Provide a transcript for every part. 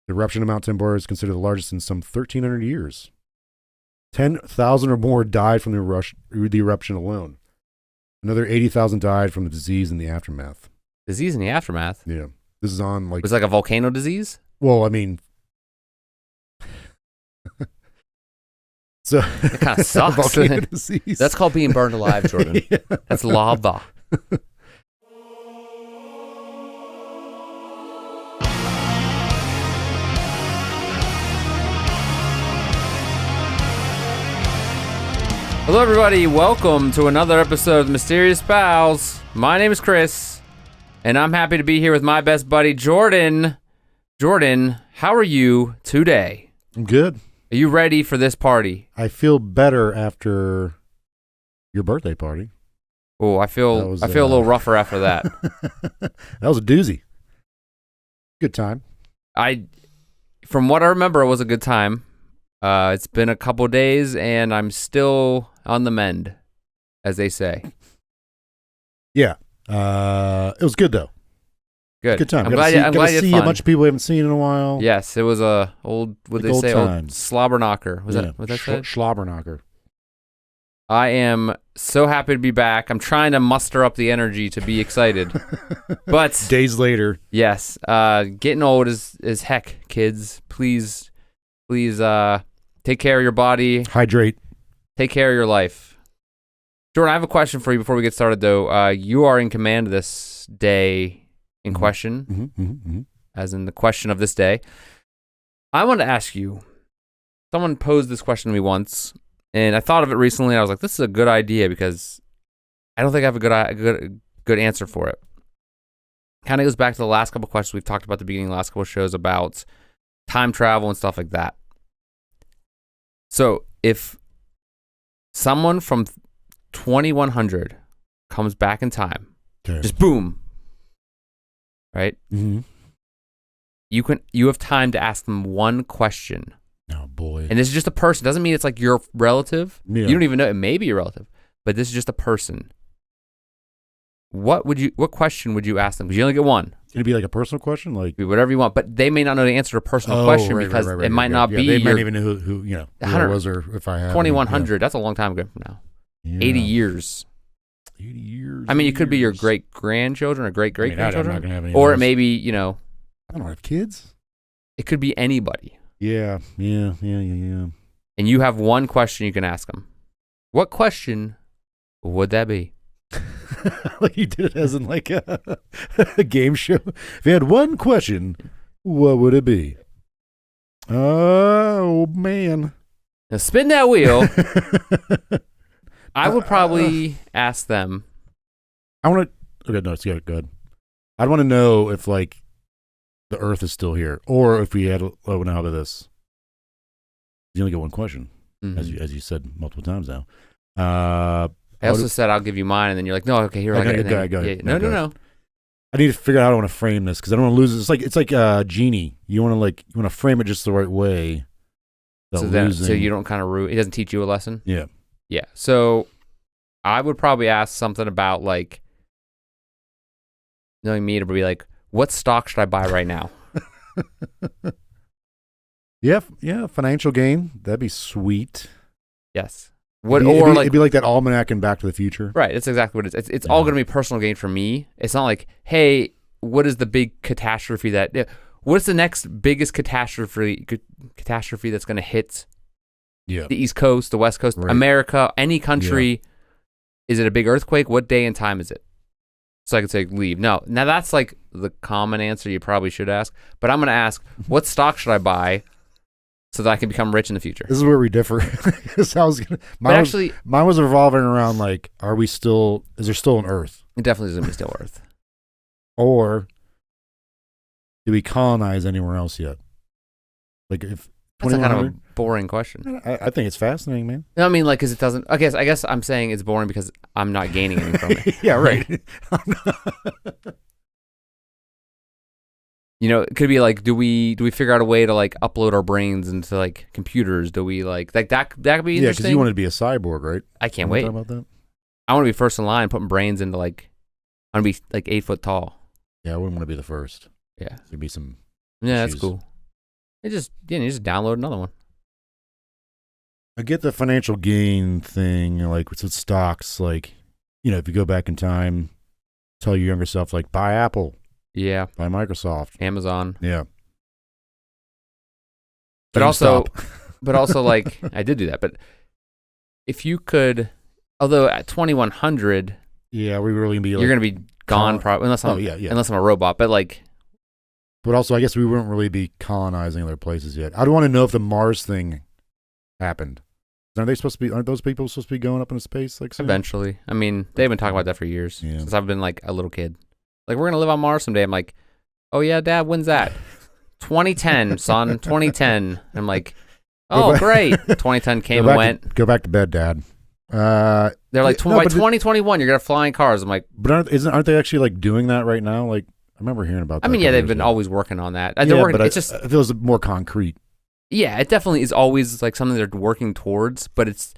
The eruption of Mount Tambora is considered the largest in some 1,300 years. 10,000 or more died from the eruption alone. Another 80,000 died from the disease in the aftermath. Disease in the aftermath? Yeah. This is on like... It was like a volcano disease? Well, I mean... So it kind of sucks. That's called being burned alive, Jordan. Yeah. That's lava. Hello, everybody. Welcome to another episode of Mysterious Pals. My name is Chris, and I'm happy to be here with my best buddy, Jordan. Jordan, how are you today? I'm good. Are you ready for this party? I feel better after your birthday party. Oh, I feel a little rougher after that. That was a doozy. Good time. From what I remember, it was a good time. It's been a couple days, and I'm still on the mend, as they say. Yeah. It was good, though. Good time. I'm glad you see a bunch of people we haven't seen in a while. Yes, it was a old, what they say, old slobber knocker. Was that what that said? Slobber knocker. I am so happy to be back. I'm trying to muster up the energy to be excited. But days later. Yes. Getting old is heck, kids. Please take care of your body. Hydrate. Take care of your life. Jordan, I have a question for you before we get started, though. You are in command of this day in question, as in the question of this day. I want to ask you, someone posed this question to me once, and I thought of it recently, and I was like, this is a good idea because I don't think I have a good answer for it. Kind of goes back to the last couple questions we've talked about at the beginning of the last couple shows about time travel and stuff like that. So if someone from 2100 comes back in time, just boom, right? Mm-hmm. You have time to ask them one question. Oh boy! And this is just a person. Doesn't mean it's like your relative. Yeah. You don't even know it may be your relative, but this is just a person. What question would you ask them? Because you only get one. It'd be like a personal question, like whatever you want, but they may not know the answer to a personal question because it might not be. They might even know who I was, or if I had 2100. That's a long time ago from now. Yeah. 80 years. 80 years. I mean, it could be your great grandchildren or great great grandchildren, I'm not gonna have any or it may be I don't have kids. It could be anybody. Yeah. And you have one question you can ask them. What question would that be? Like you did it as in like a game show. If you had one question, what would it be? Oh man! Now spin that wheel. I would probably ask them. I want to. Okay, no, it's good. I'd want to know if like the Earth is still here, or if we had. Oh, now how about this? You only get one question, as you said multiple times now. I also said I'll give you mine, and then you're like, no, okay, here I go. Yeah, no. I need to figure out how I want to frame this because I don't want to lose it. It's like Genie. You want to frame it just the right way. So you don't kind of ruin. It doesn't teach you a lesson. Yeah. Yeah. So I would probably ask something about like, knowing me, to be like, what stock should I buy right now? Yeah. Financial gain. That'd be sweet. Yes. It'd be like that almanac in Back to the Future. Right, it's exactly what it is. It's all going to be personal gain for me. It's not like, hey, what is the big catastrophe what's the next biggest catastrophe that's going to hit the East Coast, the West Coast, right. America, any country? Yeah. Is it a big earthquake? What day and time is it? So I could say leave. No, now that's like the common answer you probably should ask. But I'm going to ask, what stock should I buy so that I can become rich in the future? This is where we differ. Mine was revolving around like, is there still an Earth? It definitely isn't still Earth. Or do we colonize anywhere else yet? Like if that's kind of a boring question. I think it's fascinating, man. No, I mean, like, because it doesn't. I guess I'm saying it's boring because I'm not gaining anything from it. Yeah, right. It could be like, do we figure out a way to like upload our brains into like computers? Do we like that could be interesting? Yeah, because you want to be a cyborg, right? I can't wait. About that? I want to be first in line, putting brains into like, I want to be like 8 foot tall. Yeah, I wouldn't want to be the first. Yeah, There'd be some. Yeah, issues. that's cool. You just download another one. I get the financial gain thing, like with stocks, like, if you go back in time, tell your younger self, like, buy Apple. Yeah. Buy Microsoft. Amazon. Yeah. But also, like, I did do that. But if you could, although at 2100, yeah, we really gonna be. You're gonna be gone, probably, unless I'm a robot. But like, but also, I guess we wouldn't really be colonizing other places yet. I'd want to know if the Mars thing happened. Aren't those people supposed to be going up into space like soon? Eventually? I mean, they've been talking about that for years since I've been like a little kid. Like, we're gonna live on Mars someday. I'm like, oh yeah, Dad, when's that? 2010, son. 2010. I'm like, oh great. 2010 came and went. Go back to bed, Dad. They're like, by 2021, you're gonna fly in cars. I'm like, but aren't they actually like doing that right now? Like, I remember hearing about that. I mean, yeah, they've been always working on that. But it's just, it feels more concrete. Yeah, it definitely is always like something they're working towards, but it's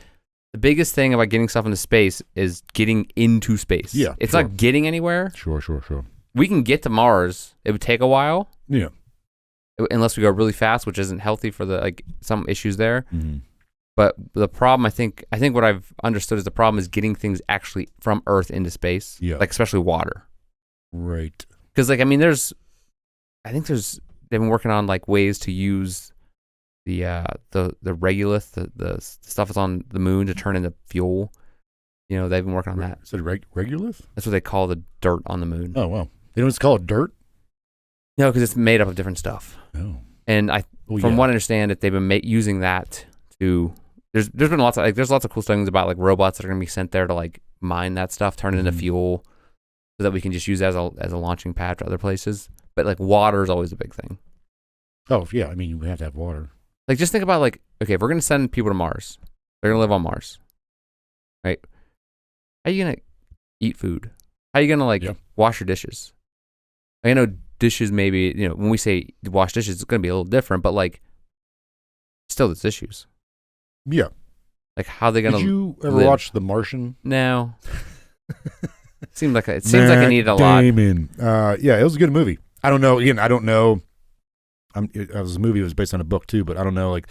the biggest thing about getting stuff into space is getting into space. Yeah. It's not getting anywhere. Sure. We can get to Mars. It would take a while. Yeah. Unless we go really fast, which isn't healthy for the some issues there. Mm-hmm. But the problem, I think what I've understood is the problem is getting things actually from Earth into space. Yeah. Like especially water. Right. Because they've been working on like ways to use the regolith, the stuff that's on the moon to turn into fuel. They've been working on that. Is it regolith? That's what they call the dirt on the moon. Oh wow. They don't just call it dirt? No, because it's made up of different stuff. Oh. And from what I understand, that they've been using that to. There's been lots of cool things about like robots that are going to be sent there to like mine that stuff, turn it into fuel, so that we can just use it as a launching pad to other places. But like water is always a big thing. Oh yeah, I mean we have to have water. Like just think about like, okay, if we're going to send people to Mars, they're going to live on Mars, right? How are you going to eat food? How are you going to wash your dishes? I know dishes maybe, when we say wash dishes, it's going to be a little different, but like still there's issues. Yeah. Like how they going to Did you ever watch The Martian? No. It seems like I needed a lot. Yeah, it was a good movie. I don't know. Again, I don't know. It was a movie. It was based on a book too, but I don't know like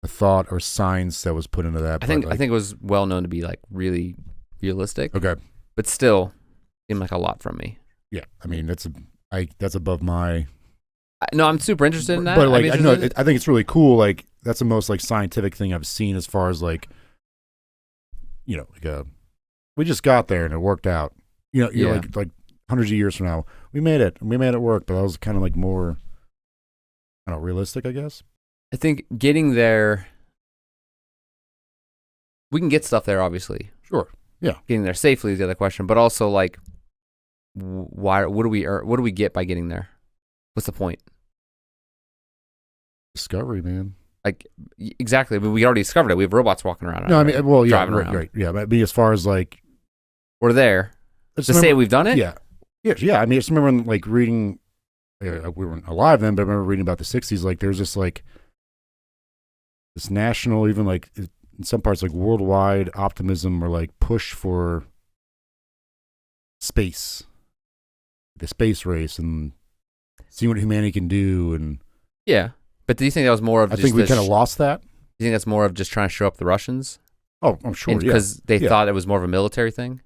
the thought or science that was put into that. I think it was well known to be like really realistic. Okay, but still seemed like a lot from me. Yeah, I mean that's above my. No, I'm super interested in that. But like I think it's really cool. Like that's the most like scientific thing I've seen as far as like, we just got there and it worked out. Like hundreds of years from now, we made it work. But that was kind of like more. I don't know, realistic, I guess. I think getting there, we can get stuff there, obviously. Sure. Yeah. Getting there safely is the other question, but also like, why? What do we get by getting there? What's the point? Discovery, man. Like exactly. I mean, we already discovered it. We have robots walking around. No, I mean, well, yeah, driving around. Right. Yeah, but I mean, as far as like, we're there. To say we've done it. Yeah. I mean, I just remember like reading. We weren't alive then, but I remember reading about the 60s. Like, there's just like this national, even like in some parts, like worldwide optimism or like push for space, the space race, and seeing what humanity can do. And yeah, but do you think that was more of? I think we kind of lost that. Do you think that's more of just trying to show up the Russians? Oh, I'm sure. Because they thought it was more of a military thing.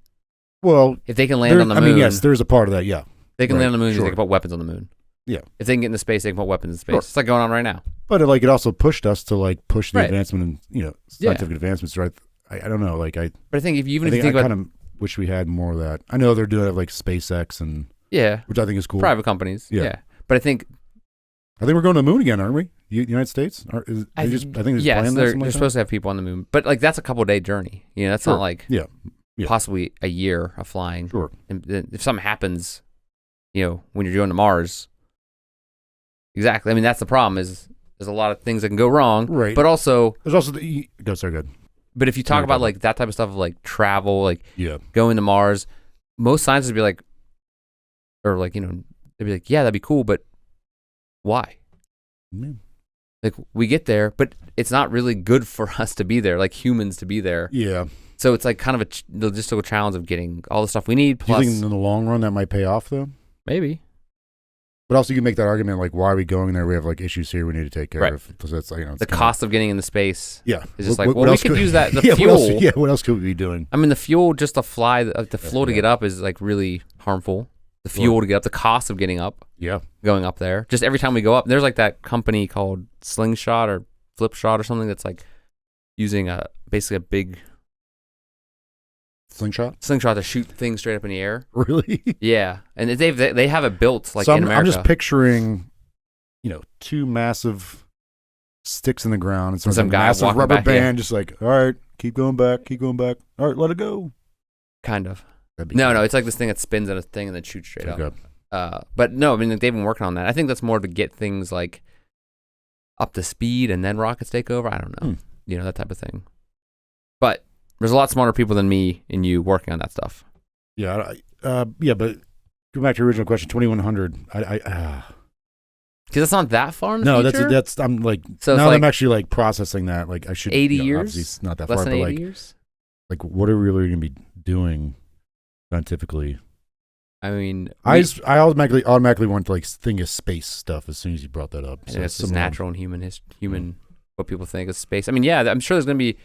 Well, if they can land on the moon, I mean, yes, there's a part of that. Yeah, they can land on the moon. They can put weapons on the moon. Yeah. If they can get into space, they can put weapons in space. Sure. It's like going on right now. But it also pushed us to like push the advancement and scientific advancements. Right? I don't know. But I think if you think I about, kind of wish we had more of that. I know they're doing it like SpaceX and which I think is cool. Private companies. Yeah. But I think we're going to the moon again, aren't we? United States? I think they're supposed to have people on the moon. But like that's a couple-day journey. That's not like possibly a year of flying. Sure. And if something happens, when you're going to Mars. Exactly. I mean, that's the problem. Is there's a lot of things that can go wrong. Right. But also, there's also the. Go, sorry, good. But if you talk about like that type of stuff of like travel, like going to Mars, most scientists would be like, or like they'd be like, yeah, that'd be cool, but why? Man. Like we get there, but it's not really good for us to be there, like humans to be there. Yeah. So it's like kind of a logistical challenge of getting all the stuff we need. Plus, do you think in the long run that might pay off though? Maybe. But also, you can make that argument like, why are we going there? We have like issues here we need to take care of. So that's like, the cost of getting into space. Yeah, is just we could use that. The fuel. What else could we be doing? I mean, the fuel just to fly, the flow to get up is like really harmful. The fuel to get up, the cost of getting up. Yeah, going up there. Just every time we go up, there's like that company called Slingshot or Flipshot or something that's like using basically a big slingshot to shoot things straight up in the air. Really? Yeah, and they have it built like in America. I'm just picturing, two massive sticks in the ground and some guy massive rubber band, just like, all right, keep going back. All right, let it go. Kind of. No, it's like this thing that spins on a thing and then shoots straight up. But no, I mean, they've been working on that. I think that's more to get things like up to speed and then rockets take over. I don't know. That type of thing. But there's a lot smarter people than me and you working on that stuff. Yeah. But go back to your original question, 2100. Because that's not that far in the future? No, that's I'm like, so now that I'm actually like processing that, like I should. 80 years? Obviously it's not that Less far, than but 80 like, years? Like what are we really going to be doing scientifically? I mean, I automatically want to like think of space stuff as soon as you brought that up. So it's just natural and human what people think of space. I mean, yeah, I'm sure there's going to be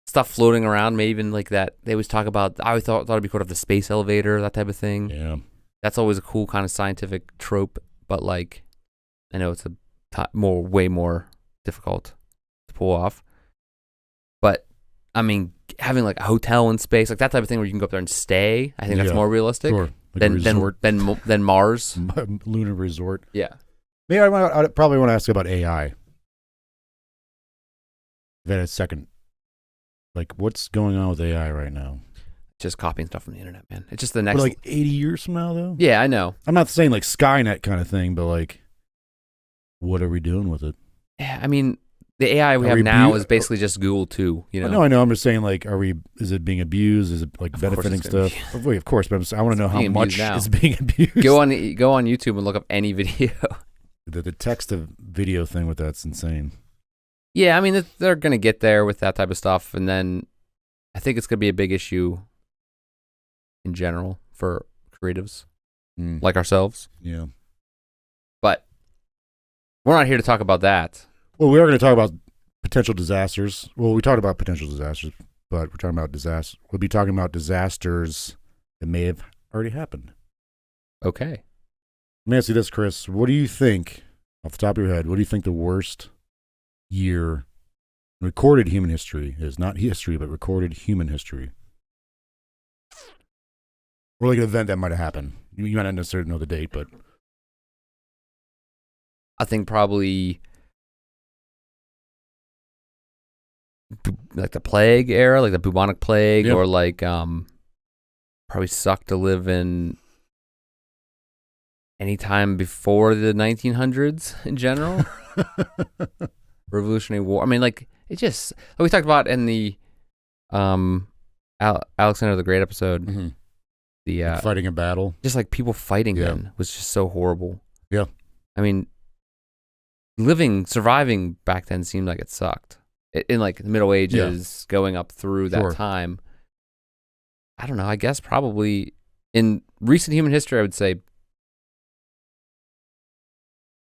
stuff floating around, maybe even like that. They always talk about, I always thought it'd be called the space elevator, that type of thing. Yeah. That's always a cool kind of scientific trope, but like, I know it's way more difficult to pull off. But I mean, having like a hotel in space, like that type of thing where you can go up there and stay, I think that's more realistic. Sure. Like than Mars. Lunar resort. Yeah. Maybe I probably want to ask about AI. Then a second. Like, what's going on with AI right now? Just copying stuff from the internet, man. It's just the next. But like 80 years from now, though? Yeah, I know. I'm not saying like Skynet kind of thing, but like, what are we doing with it? Yeah, I mean, the AI we have now is basically just Google too. I know. I'm just saying, like, is it being abused? Is it like benefiting stuff? Of course, but I want to know how much is being abused. Go on YouTube and look up any video. The text to video thing with that's insane. Yeah, I mean, they're going to get there with that type of stuff, and then I think it's going to be a big issue in general for creatives like ourselves. Yeah. But we're not here to talk about that. Well, we are going to talk about potential disasters. Well, we talked about potential disasters, but we're talking about disasters. We'll be talking about disasters that may have already happened. Okay. Let me ask you this, Chris. What do you think, off the top of your head, what do you think the worst year in recorded human history is? Not history, but recorded human history. Or like an event that might have happened. You might not necessarily know the date, but I think probably like the plague era, like the bubonic plague, or like probably sucked to live in any time before the 1900s in general. Revolutionary War. I mean, like, it just, like we talked about in the Alexander the Great episode. Mm-hmm. The like fighting a battle. Just like people fighting then was just so horrible. Yeah. I mean, surviving back then seemed like it sucked. In like the Middle Ages, going up through that time. I don't know. I guess probably in recent human history, I would say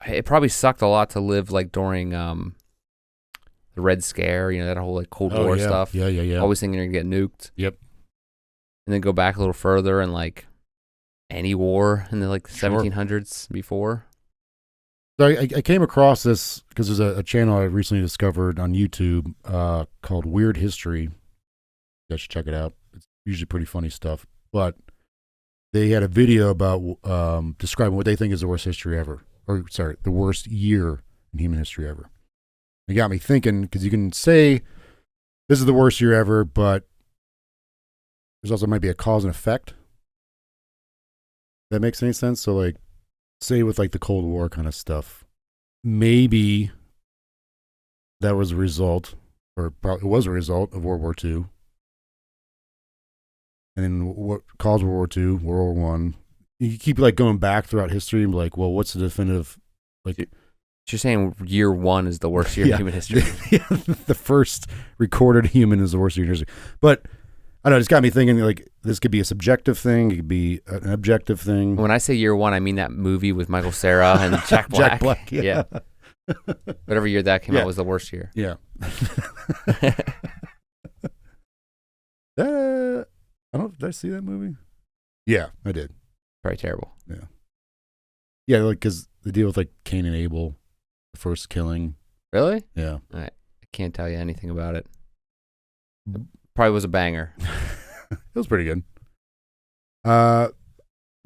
it probably sucked a lot to live like during the Red Scare. That whole like Cold War stuff. Yeah. Always thinking you're gonna get nuked. Yep. And then go back a little further and like any war in the like 1700s before. So I came across this because there's a channel I recently discovered on YouTube called Weird History. You guys should check it out. It's usually pretty funny stuff. But they had a video about describing what they think is the worst history ever. The worst year in human history ever. It got me thinking, because you can say this is the worst year ever, but there's also might be a cause and effect. That makes any sense? So like, say with like the Cold War kind of stuff, maybe that was a result, or probably was a result of World War II. And then what caused World War II, World War I. You keep like going back throughout history and be like, well, what's the definitive, like... You're saying year one is the worst year in human history. The first recorded human is the worst year in history. But I know, it's got me thinking, like, this could be a subjective thing. It could be an objective thing. When I say year one, I mean that movie with Michael Cera and Jack Black. Jack Black, yeah. Whatever year that came out was the worst year. Yeah. Did I see that movie? Yeah, I did. Probably terrible. Yeah. Yeah, like, because the deal with, like, Cain and Abel, the first killing. Really? Yeah. I can't tell you anything about it. Probably was a banger. It was pretty good. But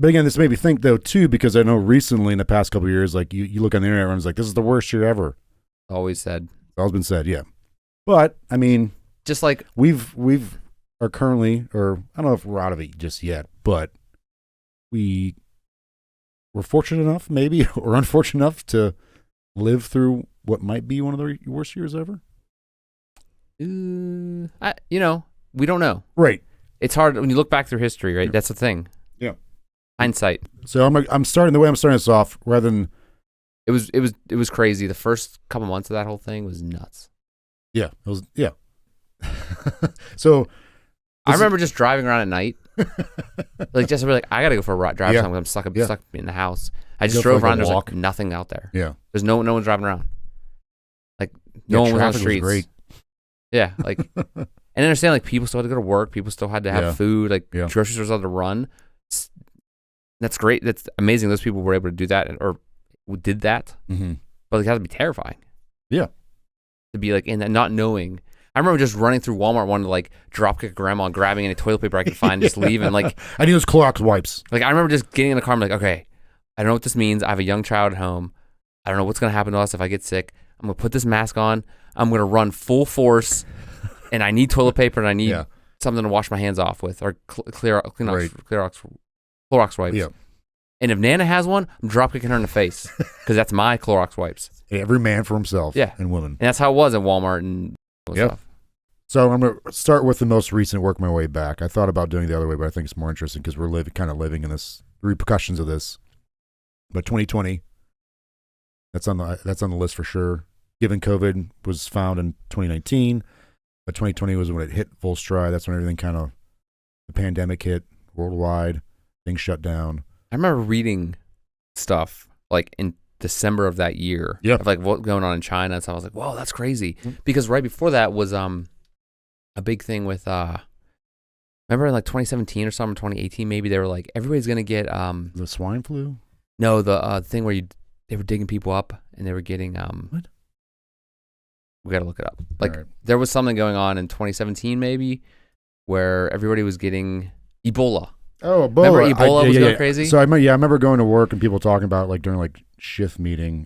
again, this made me think, though, too, because I know recently in the past couple of years, like, you look on the internet, everyone's like, this is the worst year ever. Always said. Always been said, yeah. But, I mean, just like we've are currently, or I don't know if we're out of it just yet, but we're fortunate enough, maybe, or unfortunate enough to live through what might be one of the worst years ever. We don't know. Right. It's hard when you look back through history, right? Yeah. That's the thing. Yeah. Hindsight. So I'm starting the way I'm starting this off, rather than it was crazy. The first couple months of that whole thing was nuts. Yeah. It was, yeah. So I remember just driving around at night. Like, just like, I gotta go for a drive somewhere. I'm stuck in the house. I just drove around. There's like nothing out there. Yeah. There's no one's driving around. Like, no one was on the streets. Was great. Yeah, like, and understand, like, people still had to go to work. People still had to have food. Like, grocery stores had to run. That's great. That's amazing. Those people were able to do that or did that. Mm-hmm. But it had to be terrifying. Yeah. To be like in that, not knowing. I remember just running through Walmart, wanting to like dropkick grandma, and grabbing any toilet paper I could find, just leaving. Like, I need those Clorox wipes. Like, I remember just getting in the car. I'm like, okay, I don't know what this means. I have a young child at home. I don't know what's gonna happen to us if I get sick. I'm gonna put this mask on. I'm gonna run full force, and I need toilet paper and I need something to wash my hands off with, or Clorox wipes. Yeah. And if Nana has one, I'm dropkicking her in the face because that's my Clorox wipes. Every man for himself. Yeah. And women. And that's how it was at Walmart and stuff. So I'm going to start with the most recent, work my way back. I thought about doing it the other way, but I think it's more interesting because we're kind of living in this repercussions of this. But 2020, that's on the list for sure. Given COVID was found in 2019, but 2020 was when it hit full stride. That's when everything the pandemic hit worldwide. Things shut down. I remember reading stuff like in December of that year of like what's going on in China and stuff. I was like, whoa, that's crazy. Mm-hmm. Because right before that was a big thing with remember in like 2017 or something, 2018 maybe, they were like, everybody's gonna get the swine flu? No, the thing where they were digging people up and they were getting what? We gotta look it up. Like there was something going on in 2017 maybe where everybody was getting Ebola. Oh, Ebola. Remember Ebola was going crazy? So I remember going to work and people talking about like during like shift meeting,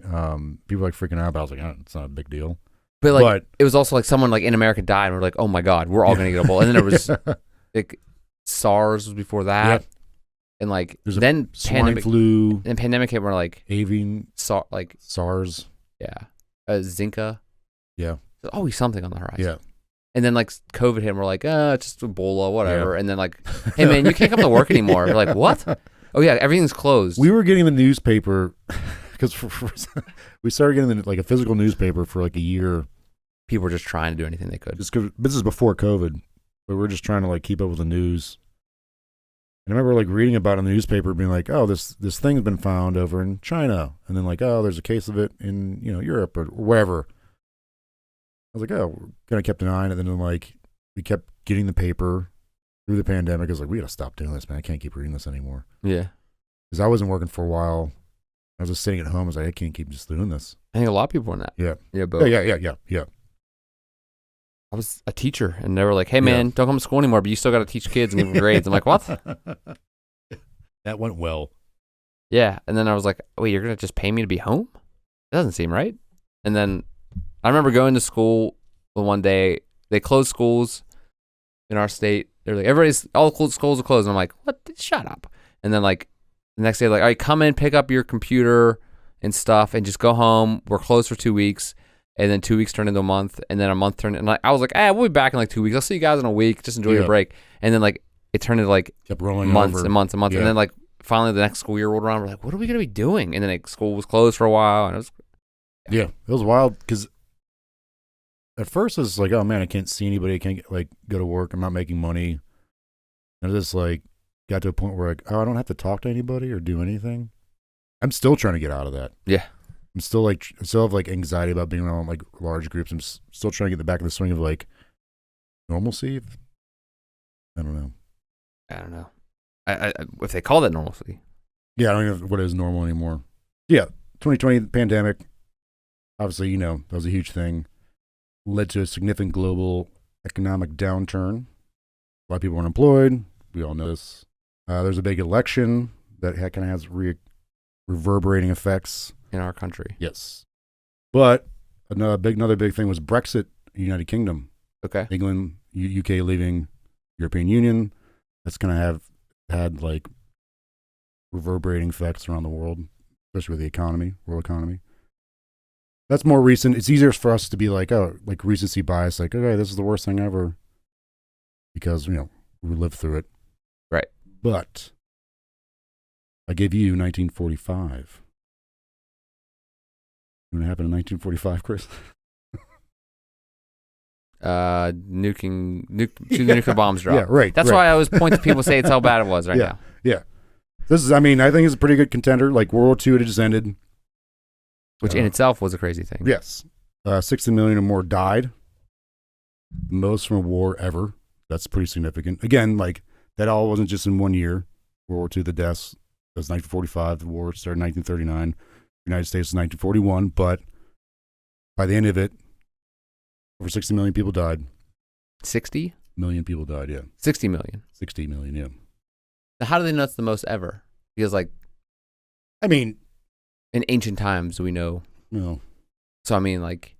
people like freaking out about it. I was like, oh, it's not a big deal. But like it was also like someone like in America died and we're like, oh my God, we're all going to get Ebola. And then there was like SARS was before that. Yep. And like then swine flu. And pandemic hit, we're like avian SARS. Yeah. Zika. Yeah. There's always something on the horizon. Yeah. And then like COVID hit and we're like, it's just Ebola, whatever. Yeah. And then like, hey man, you can't come to work anymore. We're like, what? Oh yeah, everything's closed. We were getting the newspaper because we started getting like a physical newspaper for like a year. People were just trying to do anything they could. Just 'cause this is before COVID, but we're just trying to like keep up with the news. And I remember like reading about it in the newspaper, being like, oh, this thing's been found over in China, and then like, oh, there's a case of it in Europe or wherever. I was like, oh, we're kind of kept an eye on it. And then like we kept getting the paper through the pandemic. I was like, we got to stop doing this, man. I can't keep reading this anymore. Yeah. Because I wasn't working for a while. I was just sitting at home. I was like, I can't keep just doing this. I think a lot of people were in that. Yeah. Yeah, but yeah. I was a teacher and they were like, hey man, don't come to school anymore, but you still got to teach kids and give them grades. I'm like, what? That went well. Yeah. And then I was like, wait, you're going to just pay me to be home? That doesn't seem right. And then I remember going to school one day. They closed schools in our state. They're like, all the schools are closed. And I'm like, what? Shut up. And then like the next day, like, all right, come in, pick up your computer and stuff, and just go home. We're closed for 2 weeks. And then 2 weeks turned into a month, and then a month turned. And I was like, we'll be back in like 2 weeks. I'll see you guys in a week. Just enjoy your break. And then like it turned into like kept rolling months over. and months and months. Yeah. And then like finally the next school year rolled around. We're like, what are we gonna be doing? And then like, school was closed for a while, and it was it was wild because. At first, it was like, oh man, I can't see anybody. I can't like go to work. I'm not making money. And I just like got to a point where like, oh, I don't have to talk to anybody or do anything. I'm still trying to get out of that. Yeah. I'm still like, I still have like anxiety about being around like large groups. I'm still trying to get back in the swing of like normalcy. I don't know. I if they call that normalcy. Yeah, I don't even know what is normal anymore. Yeah, 2020 pandemic. Obviously, that was a huge thing. Led to a significant global economic downturn. A lot of people were unemployed. We all know this. There's a big election that kind of has reverberating effects in our country. Yes, but another big thing was Brexit, United Kingdom. Okay, England, UK leaving European Union. That's gonna have had like reverberating effects around the world, especially with the economy, world economy. That's more recent. It's easier for us to be like, oh, like recency bias, like, okay, this is the worst thing ever, because we lived through it. Right. But I gave you 1945. What happened in 1945, Chris? Shooting the nuclear bombs drop. Yeah, right. That's why I always point to people say it's how bad it was now. Yeah. This is, I think it's a pretty good contender. Like World War II had just ended. Which in itself was a crazy thing. Yes. 60 million or more died. Most from a war ever. That's pretty significant. Again, like that all wasn't just in 1 year. World War II, the deaths. That was 1945. The war started in 1939. The United States was 1941. But by the end of it, over 60 million people died. 60 million people died, yeah. 60 million. 60 million, yeah. Now, how do they know it's the most ever? Because, in ancient times, we know. No. So,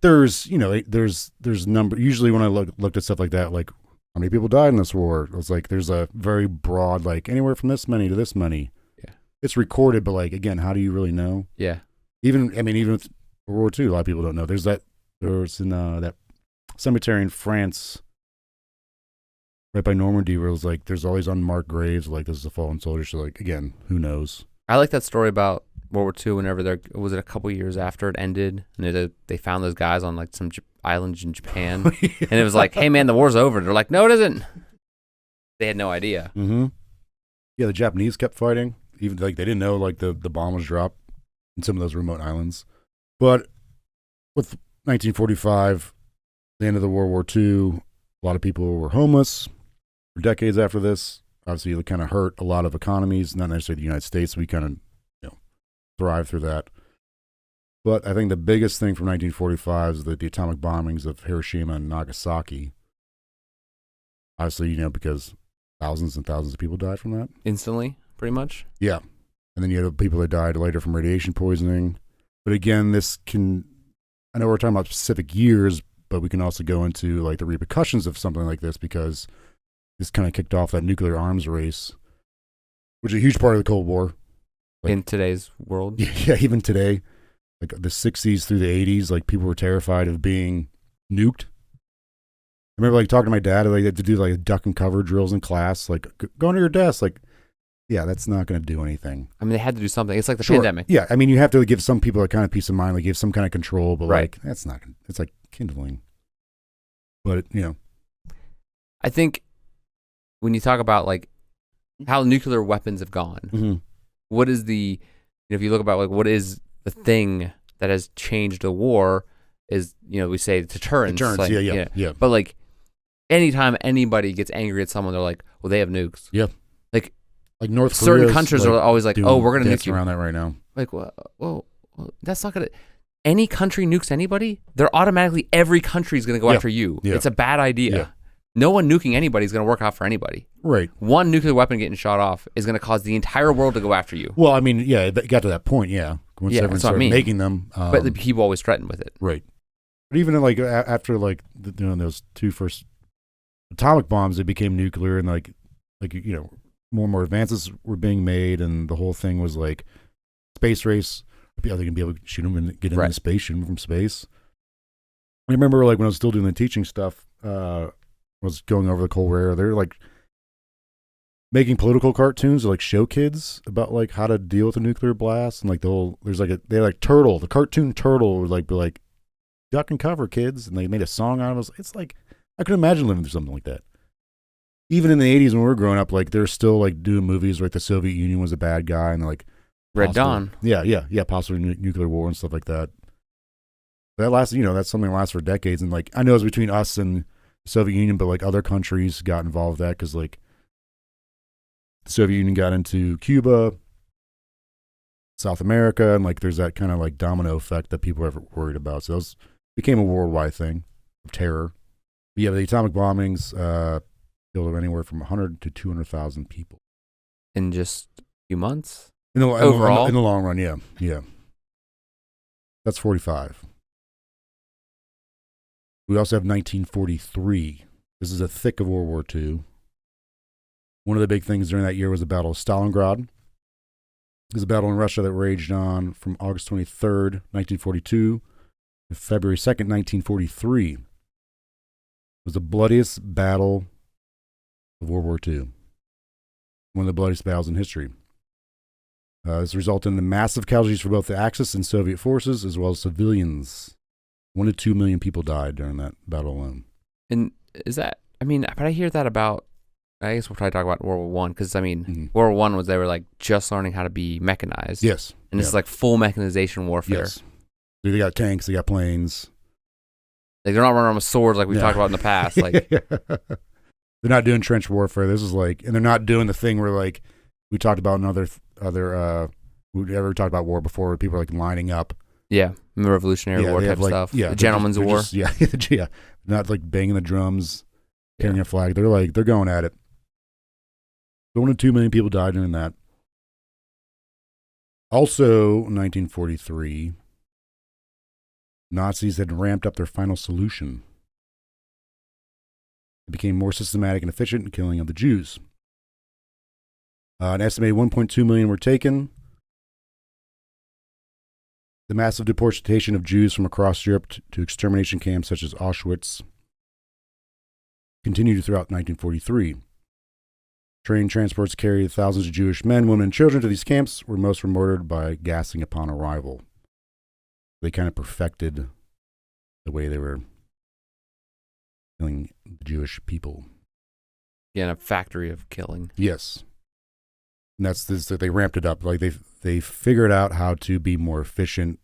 there's number. Usually when I looked at stuff like that, like how many people died in this war, it was like there's a very broad, like anywhere from this many to this many. Yeah. It's recorded, but like, again, how do you really know? Yeah. Even with World War II, a lot of people don't know. There was in that cemetery in France, right by Normandy, where it was like there's always unmarked graves, like this is a fallen soldier. So like, again, who knows? I like that story about World War II. Whenever was it a couple years after it ended, and they found those guys on like some islands in Japan, and it was like, hey man, the war's over. They're like, no, it isn't. They had no idea. Mm-hmm. Yeah, the Japanese kept fighting, even like they didn't know like the bomb was dropped in some of those remote islands. But with 1945, the end of the World War II, a lot of people were homeless for decades after this. Obviously, it kind of hurt a lot of economies, not necessarily the United States. We kind of thrived through that. But I think the biggest thing from 1945 is the atomic bombings of Hiroshima and Nagasaki. Obviously, because thousands and thousands of people died from that. Instantly, pretty much? Yeah. And then you have people that died later from radiation poisoning. But again, I know we're talking about specific years, but we can also go into like the repercussions of something like this, because this kind of kicked off that nuclear arms race, which is a huge part of the Cold War. Like, in today's world? Yeah, even today, like the 60s through the 80s, like people were terrified of being nuked. I remember like talking to my dad, like they had to do like duck and cover drills in class, like go under your desk, like, yeah, that's not going to do anything. They had to do something. It's like the pandemic. Yeah, you have to give some people a kind of peace of mind, like give some kind of control, but right. Like that's not. It's like kindling. But I think when you talk about like how nuclear weapons have gone, mm-hmm. What is if you look about like what is the thing that has changed the war is we say deterrence. Deterrence, like, yeah. But like anytime anybody gets angry at someone, they're like, well, they have nukes. Yeah. Like North Korea. Certain countries are always like, oh, we're gonna nuke you. Around that right now. Like, well, that's not gonna. Any country nukes anybody, they're automatically every country is gonna go after you. Yeah. It's a bad idea. Yeah. No one nuking anybody is gonna work out for anybody. Right. One nuclear weapon getting shot off is gonna cause the entire world to go after you. Well, it got to that point. Yeah. Once everyone started making them, but the people always threatened with it. Right. But even like after like those two first atomic bombs, they became nuclear, and like more and more advances were being made, and the whole thing was like space race. Are they going to be able to shoot them and get into space, shoot them from space? I remember like when I was still doing the teaching stuff, was going over the Cold War era, they're like making political cartoons to like show kids about like how to deal with a nuclear blast, and like turtle, the cartoon turtle would like be like duck and cover, kids, and they made a song out of it. It's like I could imagine living through something like that. even in the 80s when we were growing up, like they're still like doing movies where like, the Soviet Union was a bad guy and like Red Dawn. Yeah, possibly nuclear war and stuff like that. That lasts, that's something that lasts for decades. And like I know it's between us and the Soviet Union, but like other countries got involved with that because like the Soviet Union got into Cuba, South America, and like there's that kind of like domino effect that people are worried about. So those became a worldwide thing of terror. But yeah, the atomic bombings killed anywhere from 100 to 200,000 people in just a few months. Overall, in the long run, yeah. That's 45. We also have 1943. This is a thick of World War II. One of the big things during that year was the Battle of Stalingrad. It was a battle in Russia that raged on from August 23rd, 1942 to February 2nd, 1943. It was the bloodiest battle of World War II. One of the bloodiest battles in history. This resulted in massive casualties for both the Axis and Soviet forces, as well as civilians. 1 to 2 million people died during that battle alone. And is that, but I hear that about, I guess we'll probably talk about World War I, because, World War I was they were, like, just learning how to be mechanized. Yes. And this is, like, full mechanization warfare. Yes. They got tanks, they got planes. Like, they're not running around with swords like we've talked about in the past. Like, they're not doing trench warfare. This is, like, and they're not doing the thing where, like, we talked about in other we ever talked about war before where people are, like, lining up. Yeah, the Revolutionary War type stuff. Yeah, the Gentleman's War. Yeah, not like banging the drums, carrying a flag. They're going at it. 1 to 2 million people died during that. Also, 1943, Nazis had ramped up their final solution. It became more systematic and efficient in killing of the Jews. An estimated 1.2 million were taken. The massive deportation of Jews from across Europe to extermination camps such as Auschwitz continued throughout 1943. Train transports carried thousands of Jewish men, women, and children to these camps, where most were murdered by gassing upon arrival. They kind of perfected the way they were killing the Jewish people. Yeah, in a factory of killing. Yes. And that's this, that they ramped it up. Like they figured out how to be more efficient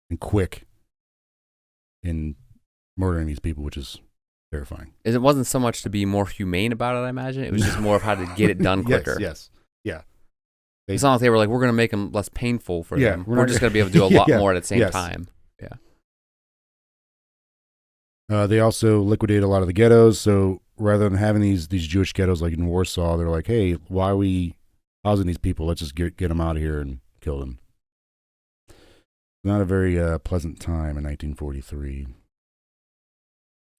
and quick in murdering these people, which is terrifying. It wasn't so much to be more humane about it, I imagine. It was just more of how to get it done quicker. Yes. Yeah. It's not like they were like, we're going to make them less painful for them. We're just going to be able to do a lot more at the same time. Yeah. They also liquidated a lot of the ghettos. So rather than having these Jewish ghettos like in Warsaw, they're like, hey, why are we housing these people? Let's just get them out of here and kill them. Not a very pleasant time in 1943.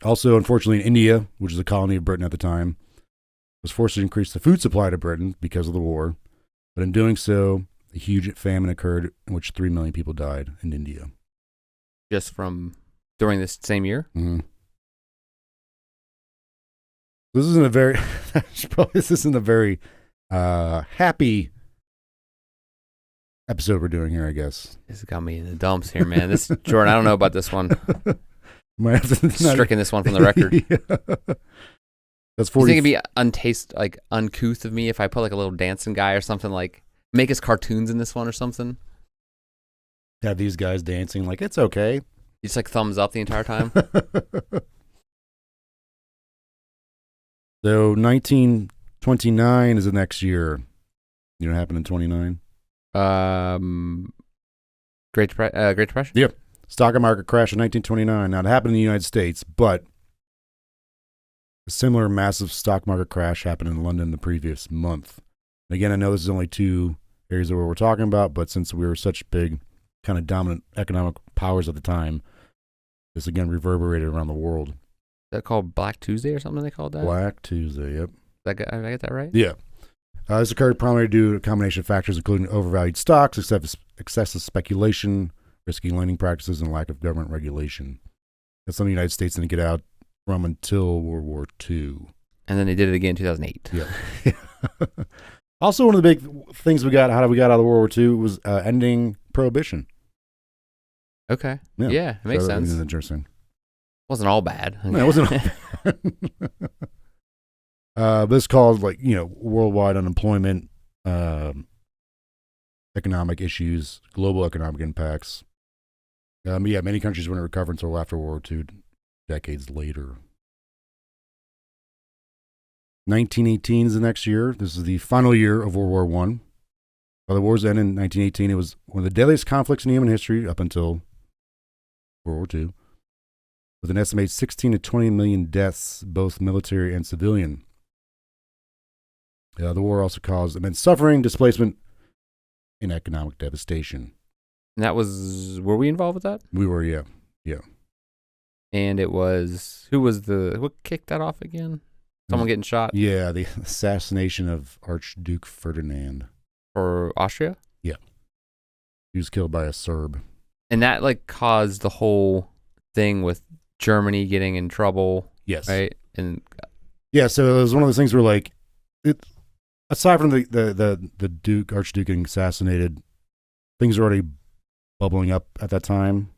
Also, unfortunately, in India, which is a colony of Britain at the time, was forced to increase the food supply to Britain because of the war. But in doing so, a huge famine occurred in which 3 million people died in India. Just from during this same year? Mm-hmm. This isn't a very happy episode we're doing here, I guess. This has got me in the dumps here, man. This Jordan, I don't know about this one. Might have to stricken this one from the record. Yeah. That's 40. You think it'd be uncouth of me if I put like a little dancing guy or something, like make us cartoons in this one or something? Have these guys dancing like it's okay. You just like thumbs up the entire time. So 1929 is the next year. You know what happened in 29? Great Depression? Yep. Stock market crash in 1929. Now, it happened in the United States, but a similar massive stock market crash happened in London the previous month. And again, I know this is only 2 areas of where we're talking about, but since we were such big, kind of dominant economic powers at the time, this again reverberated around the world. Is that called Black Tuesday or something they called that? Black Tuesday, yep. Did I get that right? Yeah. This occurred primarily due to a combination of factors, including overvalued stocks, excessive speculation, risky lending practices, and lack of government regulation. That's something the United States didn't get out from until World War II. And then they did it again in 2008. Yeah. Also, one of the big things we got out of World War II was ending prohibition. Okay. Yeah, it makes sense. Interesting. Wasn't all bad. No, it wasn't all bad. This is called like worldwide unemployment, economic issues, global economic impacts. Many countries wouldn't recover until after World War II, decades later. 1918 is the next year. This is the final year of World War I. While the war's ended in 1918, it was one of the deadliest conflicts in human history up until World War II, with an estimated 16 to 20 million deaths, both military and civilian. The war also caused immense suffering, displacement, and economic devastation. And that was, were we involved with that? We were, yeah. And it was, what kicked that off again? Someone getting shot? Yeah, the assassination of Archduke Ferdinand. For Austria? Yeah. He was killed by a Serb. And that like caused the whole thing with Germany getting in trouble. Yes. Right? And yeah, so it was one of those things where like, aside from the Archduke getting assassinated, things were already bubbling up at that time.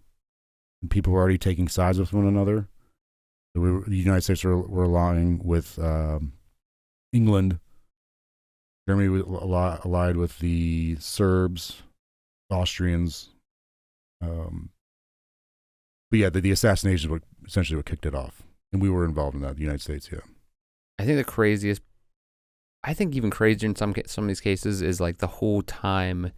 And people were already taking sides with one another. So the United States were allying with England. Germany was allied with the Serbs, Austrians. But yeah, the assassinations were essentially what kicked it off. And we were involved in that, the United States, yeah. I think even crazier in some of these cases is like the whole time,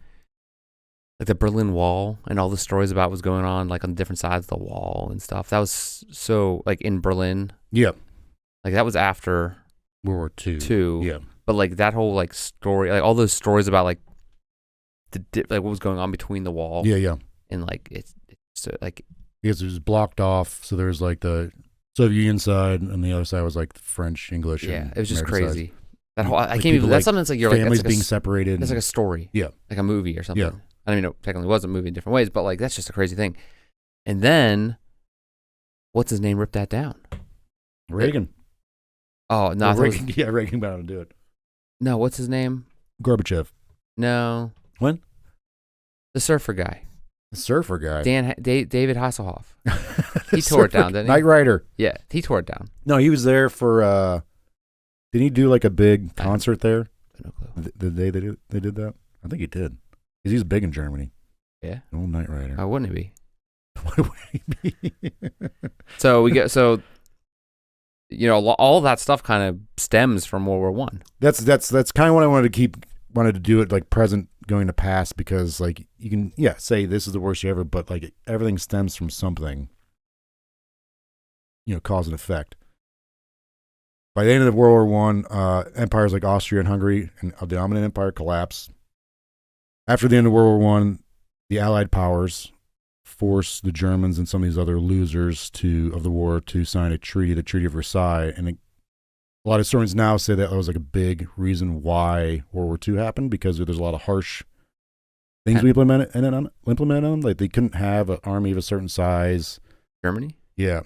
like the Berlin Wall and all the stories about what's going on, like on different sides of the wall and stuff. That was so like in Berlin. Yeah. Like that was after World War II. Yeah. But like that whole like story, like all those stories about like like what was going on between the wall. Yeah. And like it's so like because it was blocked off, so there's like the Soviet Union side, and the other side was like the French, English. Yeah, and it was just American crazy. sides. That whole I Like can't even. That's like something that's like you're like families that's being separated. It's like a story. Yeah, like a movie or something. Yeah. I don't even know. Technically, it was a movie in different ways, but like that's just a crazy thing. And then, what's his name ripped that down? Reagan. Oh no, Reagan. Yeah, Reagan about to do it. No, what's his name? Gorbachev. No. When? The surfer guy. The surfer guy. David Hasselhoff. He tore it down, didn't he? Knight Rider. Yeah, he tore it down. No, he was there for. Didn't he do like a big concert there? No clue. They did that? I think he did. Because he's big in Germany. Yeah. Old Knight Rider. Why wouldn't he be? Why would he be? So all that stuff kind of stems from World War One. That's kind of what I wanted to do it like present going to past, because like you can say this is the worst year ever, but like everything stems from something, cause and effect. By the end of World War One, empires like Austria and Hungary and the Ottoman Empire collapsed. After the end of World War One, the Allied powers forced the Germans and some of these other losers of the war to sign the Treaty of Versailles. And a lot of historians now say that was like a big reason why World War II happened, because there's a lot of harsh things we implemented on them. Like they couldn't have an army of a certain size. Germany? Yeah,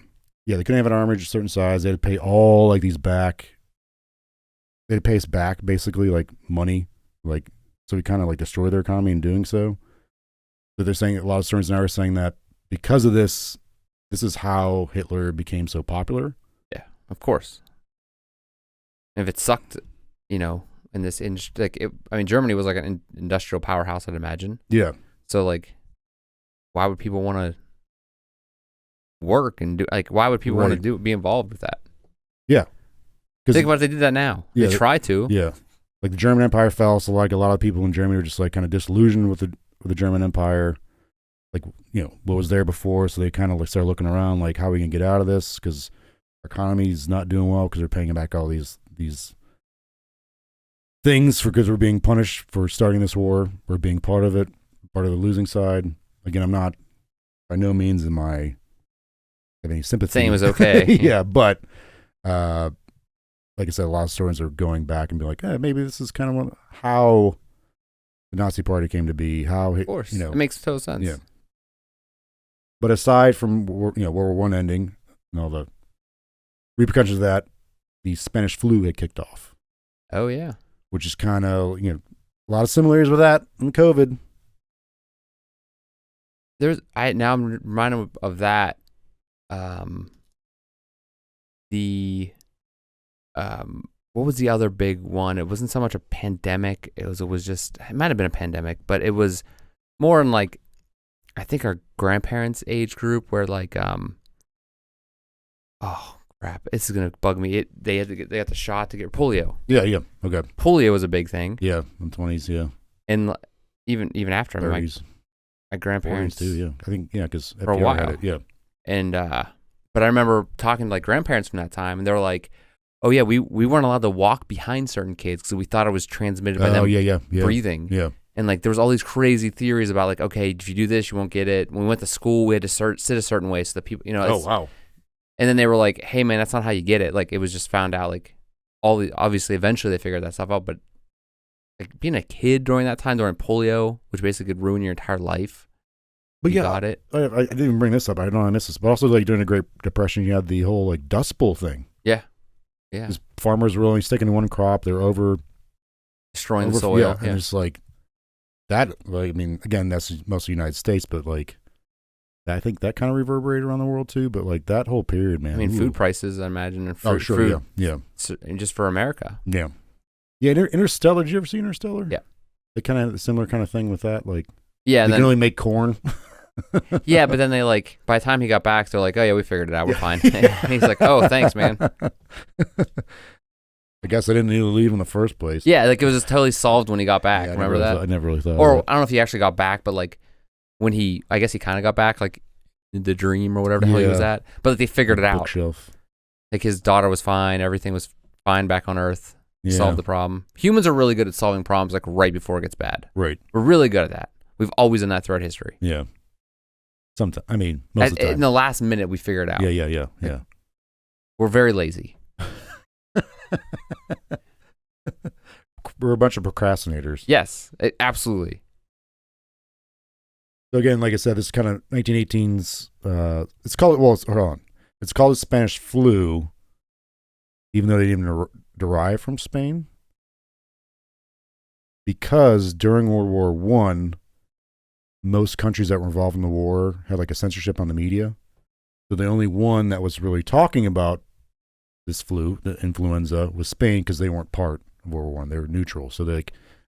they couldn't have an army of a certain size. They had to pay all like these back. They had to pay us back basically like money, like so we kind of like destroyed their economy in doing so. So they're saying, a lot of historians now are saying that because of this is how Hitler became so popular. Yeah, of course. If it sucked, in this Germany was like an industrial powerhouse, I'd imagine. Yeah. So like, why would people want to work and do why would people want to be involved with that? Yeah. Think about if they did that now. Yeah, they try to. Yeah. Like the German Empire fell, so like a lot of people in Germany were just like kind of disillusioned with the German Empire. Like, what was there before, so they kind of like started looking around like how we can get out of this, because our economy's not doing well because they're paying back all these things because we're being punished for starting this war. We're being part of it, part of the losing side. Again, I'm not by no means have any sympathy. Saying it was okay. Yeah, but like I said, a lot of historians are going back and be like, maybe this is kind of how the Nazi Party came to be. How of course, it makes total sense. Yeah. But aside from World War One ending and all the repercussions of that, the Spanish flu had kicked off. Oh yeah, which is kind of a lot of similarities with that and COVID. I'm reminded of that. what was the other big one? It wasn't so much a pandemic. It might have been a pandemic, but it was more in like, I think our grandparents' age group where like, oh crap, this is gonna bug me. They got the shot to get polio. Yeah. Okay. Polio was a big thing. Yeah, in the 20s. Yeah. And even after, I mean, 30s. my grandparents 40s too. Yeah, I think because for a while. had it. Yeah. And but I remember talking to like grandparents from that time, and they were like, "Oh yeah, we weren't allowed to walk behind certain kids because we thought it was transmitted by them breathing." Yeah. And like there was all these crazy theories about like, okay, if you do this, you won't get it. When we went to school, we had to sit a certain way so that people, Oh wow. And then they were like, "Hey man, that's not how you get it." Like it was just found out. Like obviously, eventually they figured that stuff out. But like being a kid during that time, during polio, which basically could ruin your entire life. But you got it. I didn't even bring this up. I don't know I missed this. But also like during the Great Depression, you had the whole like Dust Bowl thing. Yeah. Farmers were only sticking to one crop. They were destroying the soil. Yeah, and it's like that. Like, I mean, again, that's mostly United States, but like I think that kind of reverberated around the world too. But like that whole period, man. I mean, food prices, I imagine, and fruit, sure, yeah, and just for America. Yeah. Interstellar. Did you ever see Interstellar? Yeah. They kind of had a similar kind of thing with that. Like, yeah, they can only make corn. Yeah, but then they like by the time he got back, they're like, "Oh yeah, we figured it out. We're fine." And he's like, "Oh, thanks, man." I guess I didn't need to leave in the first place. Yeah, like it was just totally solved when he got back. Yeah, Remember that? I never really thought. Or I don't know if he actually got back, but like when I guess he kind of got back, like in the dream or whatever the hell he was at. But like, they figured it out. Bookshelf. Like his daughter was fine. Everything was fine back on Earth. Yeah. Solved the problem. Humans are really good at solving problems like right before it gets bad. Right. We're really good at that. We've always done that throughout history. Yeah. Sometimes. I mean, most of the time. In the last minute, we figure it out. Yeah. We're very lazy. We're a bunch of procrastinators. Yes, absolutely. So again, like I said, this is kind of 1918's. It's called. Well, hold on. It's called the Spanish flu, even though they didn't even derive from Spain, because during World War I, most countries that were involved in the war had like a censorship on the media. So the only one that was really talking about this flu, the influenza, was Spain because they weren't part of World War I. They were neutral. So they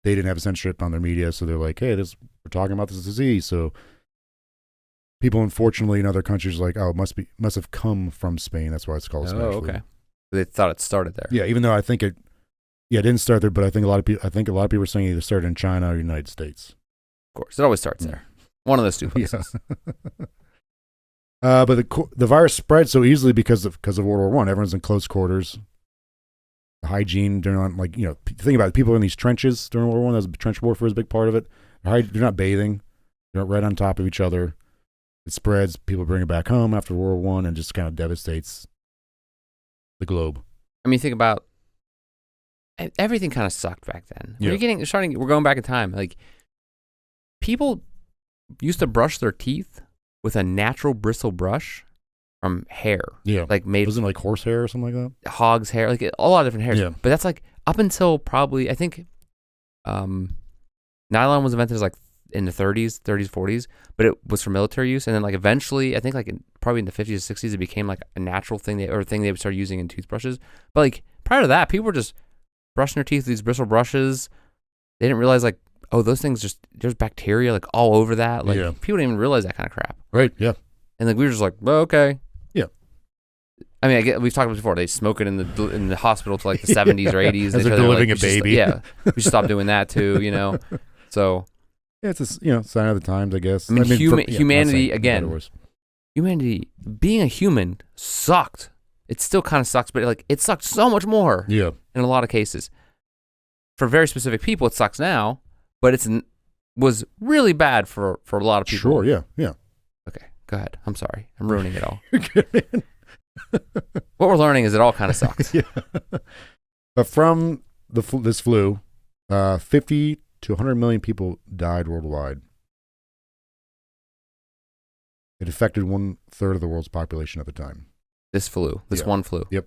didn't have a censorship on their media. So they're like, hey, we're talking about this disease. So people, unfortunately, in other countries are like, oh, it must have come from Spain. That's why it's called Spanish flu. Okay. They thought it started there. Yeah, even though I think it didn't start there, but I think a lot of people are saying it either started in China or United States. Of course, it always starts there. One of those two places. Yeah. But the virus spread so easily because of World War I. Everyone's in close quarters. The hygiene during, like, think about it. People in these trenches during World War I. Trench warfare is a big part of it. They're not bathing. They're right on top of each other. It spreads. People bring it back home after World War I and just kind of devastates the globe. I mean, think about everything. Kind of sucked back then. Yeah. We're going back in time. Like people used to brush their teeth with a natural bristle brush from hair. Yeah, like made wasn't it like horse hair or something like that. Hog's hair, like a lot of different hairs. Yeah, but that's like up until probably I think, nylon was invented as like in the 30s, 40s, but it was for military use. And then like eventually, I think like probably in the 50s or 60s, it became like a natural thing they would start using in toothbrushes. But like prior to that, people were just brushing their teeth with these bristle brushes. They didn't realize like, oh, those things there's bacteria like all over that. Like people didn't even realize that kind of crap. Right. Yeah. And like we were just like, well, okay. Yeah. I mean, we've talked about it before. They smoke it in the hospital to like the 70s or 80s. As they're delivering a baby. We should stop doing that too. So. Yeah, it's a sign of the times, I guess. I mean, humanity again. Humanity, being a human sucked. It still kind of sucks, but like it sucked so much more. Yeah. In a lot of cases, for very specific people, it sucks now, but was really bad for a lot of people. Sure. Yeah. Yeah. Okay, go ahead. I'm sorry, I'm ruining it all. You're good, man. What we're learning is it all kind of sucks. Yeah. But from this flu, 50 to 100 million people died worldwide. It affected 1/3 of the world's population at the time. This one flu. Yep.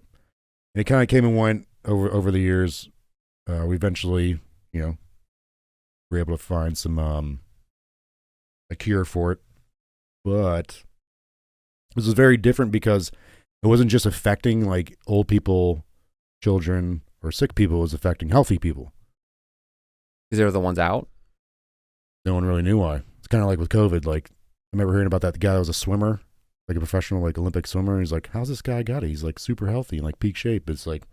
And it kind of came and went over the years. We eventually, were able to find some a cure for it. But this was very different because it wasn't just affecting like old people, children, or sick people was affecting healthy people. Because they were the ones out? No one really knew why. It's kind of like with COVID. Like, I remember hearing about that guy that was a swimmer, like a professional, like Olympic swimmer. And he's like, how's this guy got it? He's like super healthy and like peak shape. It's like,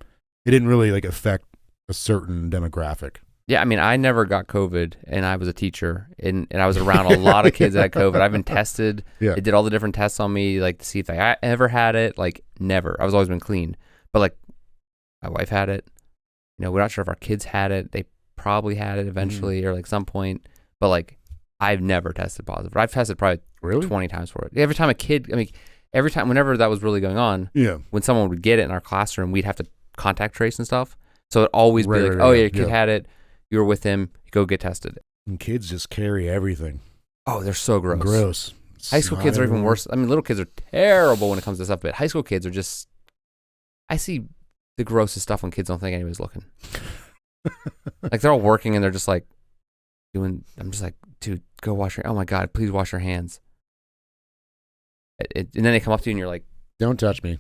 it didn't really like affect a certain demographic. Yeah, I mean, I never got COVID, and I was a teacher, and I was around a lot of kids that had COVID. I've been tested. Yeah. They did all the different tests on me, like to see if I ever had it. Like, never. I was always been clean. But like, my wife had it. You know, we're not sure if our kids had it. They probably had it eventually or like some point. But like, I've never tested positive. I've tested probably 20 times for it. Every time every time, whenever that was really going on, when someone would get it in our classroom, we'd have to contact trace and stuff. So it'd always be like, oh yeah, your kid had it. You were with him. Go get tested. And kids just carry everything. Oh, they're so gross. Gross. High school kids are even worse. I mean, little kids are terrible when it comes to stuff, but high school kids are just, I see the grossest stuff when kids don't think anybody's looking. Like they're all working and they're just like I'm just like, dude, go wash oh my God, please wash your hands. And then they come up to you and you're like, don't touch me.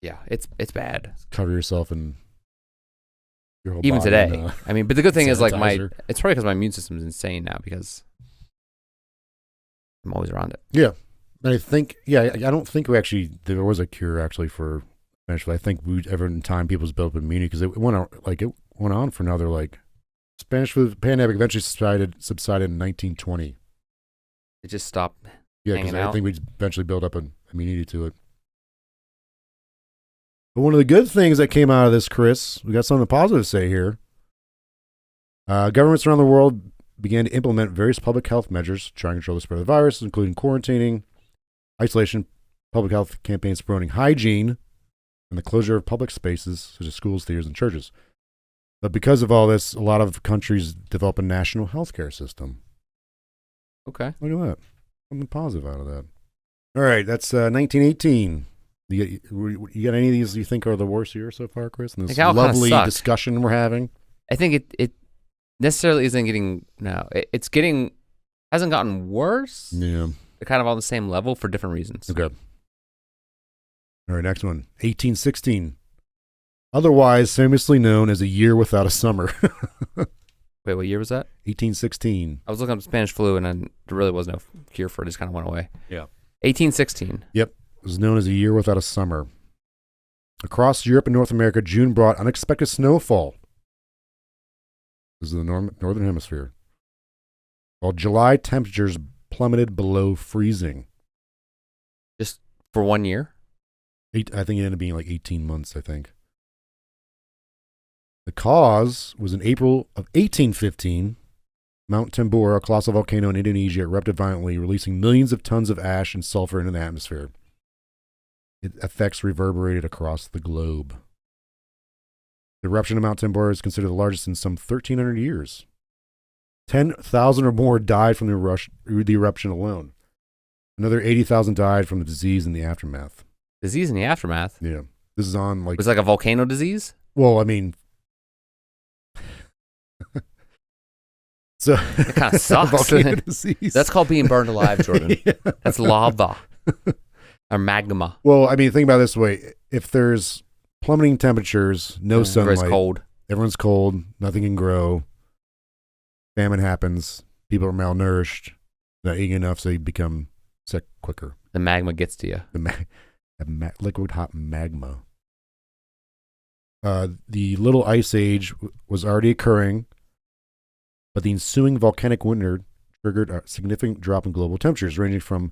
Yeah, it's bad. Cover yourself in your whole even body. Today. I mean, but the good thing is like sanitizer. It's probably because my immune system is insane now because I'm always around it. Yeah. And I think, I don't think there was a cure actually for Spanish flu. I think every time people's built up immunity because it went on for another like Spanish flu pandemic eventually subsided in 1920. It just stopped. Yeah, because I think we eventually built up an immunity to it. But one of the good things that came out of this, Chris, we got something positive to say here. Governments around the world began to implement various public health measures to try and control the spread of the virus, including quarantining, isolation, public health campaigns promoting hygiene, and the closure of public spaces such as schools, theaters, and churches. But because of all this, a lot of countries develop a national healthcare system. Okay. Look at that. Something positive out of that. All right, that's 1918. You got any of these you think are the worst year so far, Chris? In this lovely discussion we're having? I think it necessarily isn't getting, no, it's getting, hasn't gotten worse. Yeah. They're kind of on the same level for different reasons. Okay. All right, next one. 1816. Otherwise famously known as a year without a summer. Wait, what year was that? 1816. I was looking up Spanish flu and there really was no cure for it. It just kind of went away. Yeah. 1816. Yep. It was known as a year without a summer. Across Europe and North America, June brought unexpected snowfall. This is the northern hemisphere. While July temperatures plummeted below freezing. Just for 1 year? I think it ended up being like 18 months, I think. The cause was in April of 1815. Mount Tambora, a colossal volcano in Indonesia, erupted violently, releasing millions of tons of ash and sulfur into the atmosphere. Its effects reverberated across the globe. The eruption of Mount Tambora is considered the largest in some 1,300 years. 10,000 or more died from the eruption alone. Another 80,000 died from the disease in the aftermath. Disease in the aftermath? Yeah. This is on like... Was it like a volcano disease? Well, I mean... So it kind of sucks. That's called being burned alive, Jordan. Yeah. That's lava or magma. Well, I mean, think about it this way: if there's plummeting temperatures, no sunlight, everyone's cold, nothing can grow, famine happens, people are malnourished, not eating enough, so they become sick quicker. The magma gets to you. The liquid hot magma. The Little Ice Age was already occurring. But the ensuing volcanic winter triggered a significant drop in global temperatures, ranging from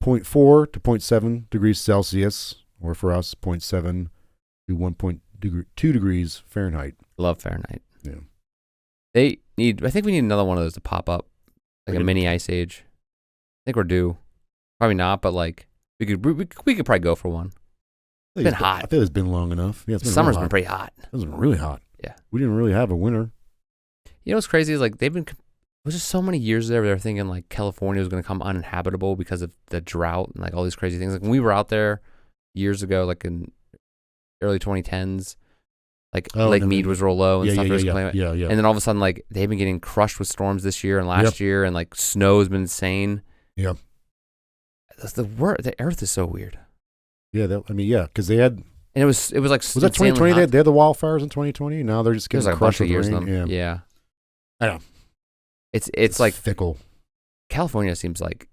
0.4 to 0.7 degrees Celsius, or for us, 0.7 to 1.2 degrees Fahrenheit. Love Fahrenheit. Yeah. I think we need another one of those to pop up, like a mini ice age. I think we're due. Probably not, but like we could probably go for one. It's been hot. I feel it's been long enough. Yeah, Summer's been pretty hot. It's been really hot. Yeah. We didn't really have a winter. You know what's crazy is like there was just so many years there where they were thinking like California was going to come uninhabitable because of the drought and like all these crazy things. Like when we were out there years ago, like in early 2010s, like Lake Mead was real low and stuff. Yeah. And then all of a sudden, like they've been getting crushed with storms this year and last year, and like snow has been insane. Yeah. The earth is so weird. Yeah, because they had And it was like was that 2020? They had the wildfires in 2020. Now they're just getting like a bunch of years. Yeah. I know. It's like fickle. California seems like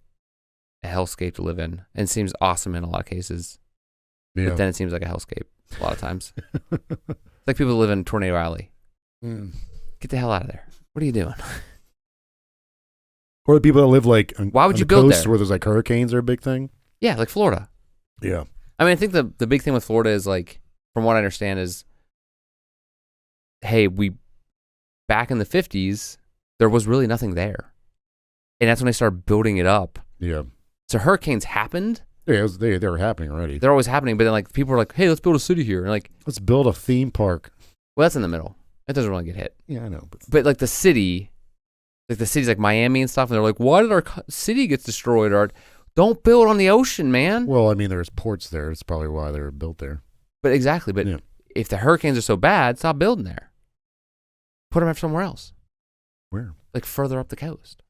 a hellscape to live in, and seems awesome in a lot of cases. Yeah. But then it seems like a hellscape a lot of times. It's like people who live in Tornado Alley. Get the hell out of there. What are you doing? Or the people that live like why would on you the build coast there? where there's like hurricanes are a big thing. Yeah, like Florida. Yeah. I mean, I think the big thing with Florida is like, from what I understand is, hey, back in the 50s, there was really nothing there. And that's when they started building it up. Yeah. So hurricanes happened. Yeah, they were happening already. They're always happening, but then like people were like, hey, let's build a city here. And like, let's build a theme park. Well, that's in the middle. It doesn't really get hit. Yeah, I know. But like the cities like Miami and stuff, and they're like, why did our city get destroyed? Or don't build on the ocean, man. Well, I mean, there's ports there. It's probably why they were built there. But exactly. But if the hurricanes are so bad, stop building there. Put them somewhere else. Where? Like further up the coast.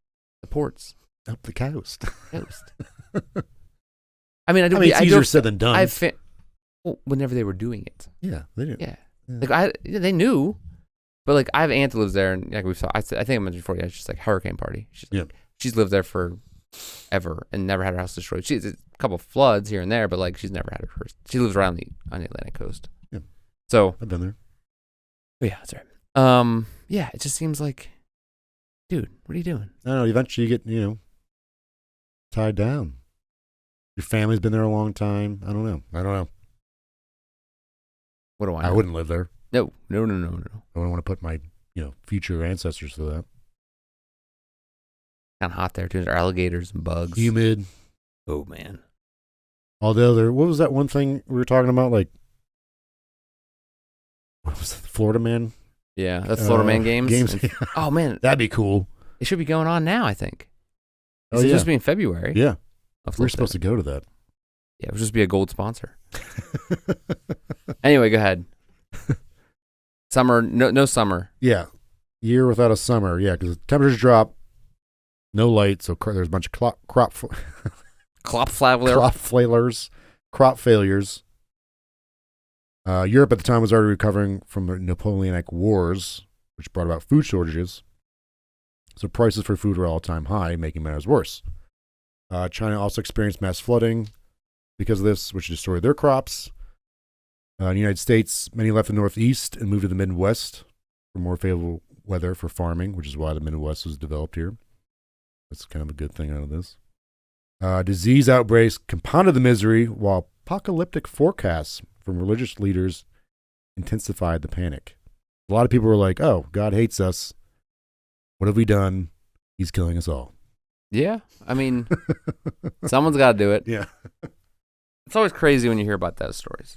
The ports. Up the coast. I mean, it's easier said than done. Whenever they were doing it. Yeah, they did. Yeah. Like they knew. But like I have an aunt that lives there, and like I think I mentioned before, she's like hurricane party. She's lived there for ever and never had her house destroyed. She's a couple of floods here and there, but like she's never had her. She lives around on the Atlantic coast. Yeah. So I've been there. Oh yeah, that's right. Yeah, it just seems like, dude, what are you doing? I don't know. Eventually, you get tied down. Your family's been there a long time. I don't know. What do I know? I wouldn't live there. No. I wouldn't want to put my, future ancestors through that. Kind of hot there too. There's alligators and bugs. Humid. Oh man. Although what was that one thing we were talking about? Like, what was it, the Florida Man? Yeah, the Florida Man games. Oh man, that'd be cool. It should be going on now, I think. It's supposed to be in February. Yeah, we're supposed to go to that. Yeah, it would just be a gold sponsor. Anyway, go ahead. Summer, no summer. Yeah, year without a summer. Yeah, because temperatures drop, no light, so there's a bunch of crop failures. Europe at the time was already recovering from the Napoleonic Wars, which brought about food shortages. So prices for food were all-time high, making matters worse. China also experienced mass flooding because of this, which destroyed their crops. In the United States, many left the Northeast and moved to the Midwest for more favorable weather for farming, which is why the Midwest was developed here. That's kind of a good thing out of this. Disease outbreaks compounded the misery, while apocalyptic forecasts from religious leaders intensified the panic. A lot of people were like, oh, God hates us. What have we done? He's killing us all. Yeah. I mean, someone's got to do it. Yeah. It's always crazy when you hear about those stories.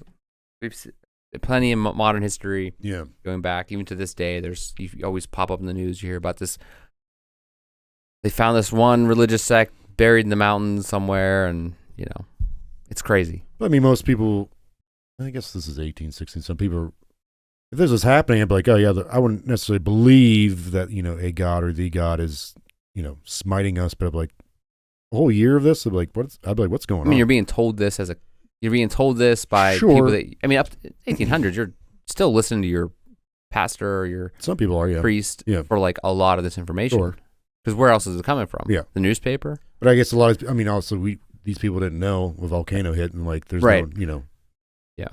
We've seen plenty in modern history. Yeah. Going back, even to this day, you always pop up in the news. You hear about this. They found this one religious sect buried in the mountains somewhere, and, it's crazy. I mean, most people, I guess this is 1816. Some people, if this was happening, I'd be like, oh, yeah, I wouldn't necessarily believe that, a God or the God is, smiting us. But I'd be like, a whole year of this, I'd be like, what's going on? I mean, you're being told this by people that, up to 1800s, you're still listening to your pastor or your some people are, priest for like a lot of this information. Sure. Because where else is it coming from? Yeah. The newspaper? But I guess also these people didn't know a volcano hit, and like there's no,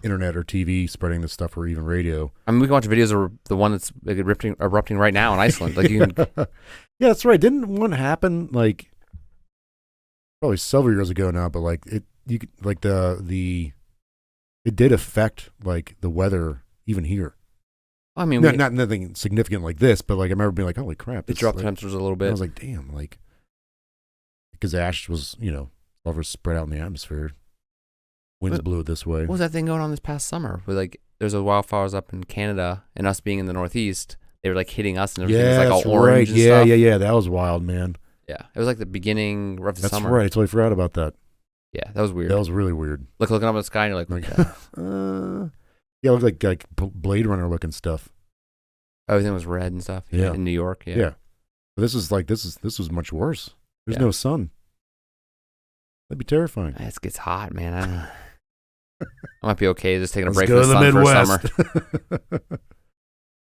internet or TV spreading this stuff, or even radio. I mean, we can watch videos of the one that's like erupting right now in Iceland. Like you can... Yeah, that's right. Didn't one happen like probably several years ago now? But like it did affect like the weather even here. I mean, not nothing significant like this, but like I remember being like, holy crap! It dropped temperatures a little bit. I was like, damn, like because ash was over spread out in the atmosphere. Winds blew it this way. What was that thing going on this past summer? Where like there's a wildfires up in Canada, and us being in the Northeast, they were like hitting us, and everything was like all orange. And stuff. Yeah. That was wild, man. Yeah, it was like the beginning of the summer. That's right. I totally forgot about that. Yeah, that was weird. That was really weird. Looking up at the sky, and you're like, yeah, it looked like Blade Runner looking stuff. Everything was red and stuff. Yeah, in New York. Yeah. But this was much worse. There's no sun. That'd be terrifying. It gets hot, man. I don't know. I might be okay just taking a Let's break go from to the the sun for a Midwest. summer.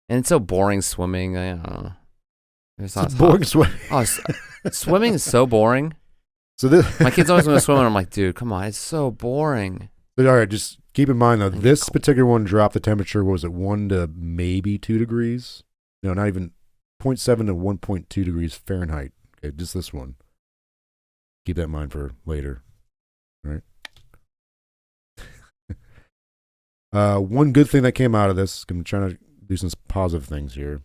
And it's so boring swimming. I don't know. It's not It's as boring hot. swimming. Oh, swimming is so boring. So this, My kids always want to swim, and I'm like, dude, come on, it's so boring. all right, just keep in mind though, this particular one dropped the temperature. What was it, 1 to maybe 2 degrees? No, not even 0.7 to 1.2 degrees Fahrenheit. Okay, just this one. Keep that in mind for later. All right. One good thing that came out of this, I'm trying to do some positive things here.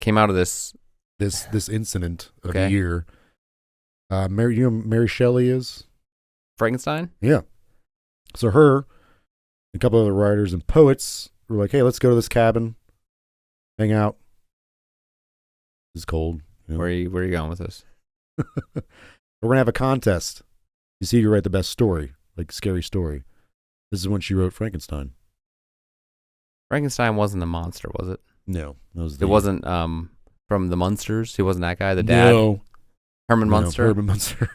Came out of this incident of Okay. the year. Mary, you know who Mary Shelley is? Frankenstein? Yeah. So her, and a couple other writers and poets were like, hey, let's go to this cabin, hang out. It's cold. You know? Where are you going with this? We're going to have a contest. You see, you write the best story, like scary story. This is when she wrote Frankenstein. Frankenstein wasn't the monster, was it? No. It wasn't from the Munsters. He wasn't that guy, the dad? No. Herman Munster? Herman Munster.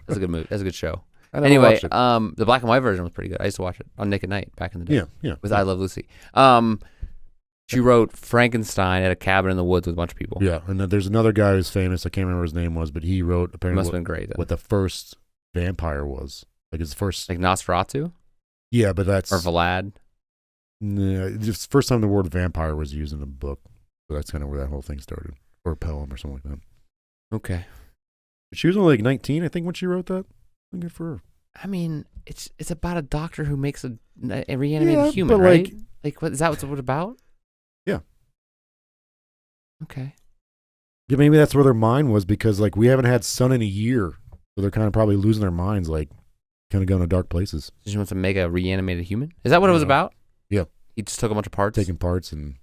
That's a good movie. That's a good show. I never Anyway, watched it. the black and white version was pretty good. I used to watch it on Nick at Night back in the day. Yeah. With I Love Lucy. She wrote Frankenstein at a cabin in the woods with a bunch of people. Yeah, and then there's another guy who's famous. I can't remember his name was, but he wrote It apparently must have been great. Then. what the first vampire was. Like his first. Like Nosferatu? Yeah, but that's. Or Vlad? No, it's the first time the word vampire was used in a book. So that's kind of where that whole thing started. Or a poem or something like that. Okay. But she was only like 19, I think, when she wrote that. Good for her. I mean, it's about a doctor who makes a reanimated human, but right? Like, what is that? What's it about? Yeah. Okay. Yeah, maybe that's where their mind was because like we haven't had sun in a year, so they're kind of probably losing their minds, like kind of going to dark places. So she wants to make a reanimated human. Is that what it was about? Yeah. He just took a bunch of parts. Taking parts and.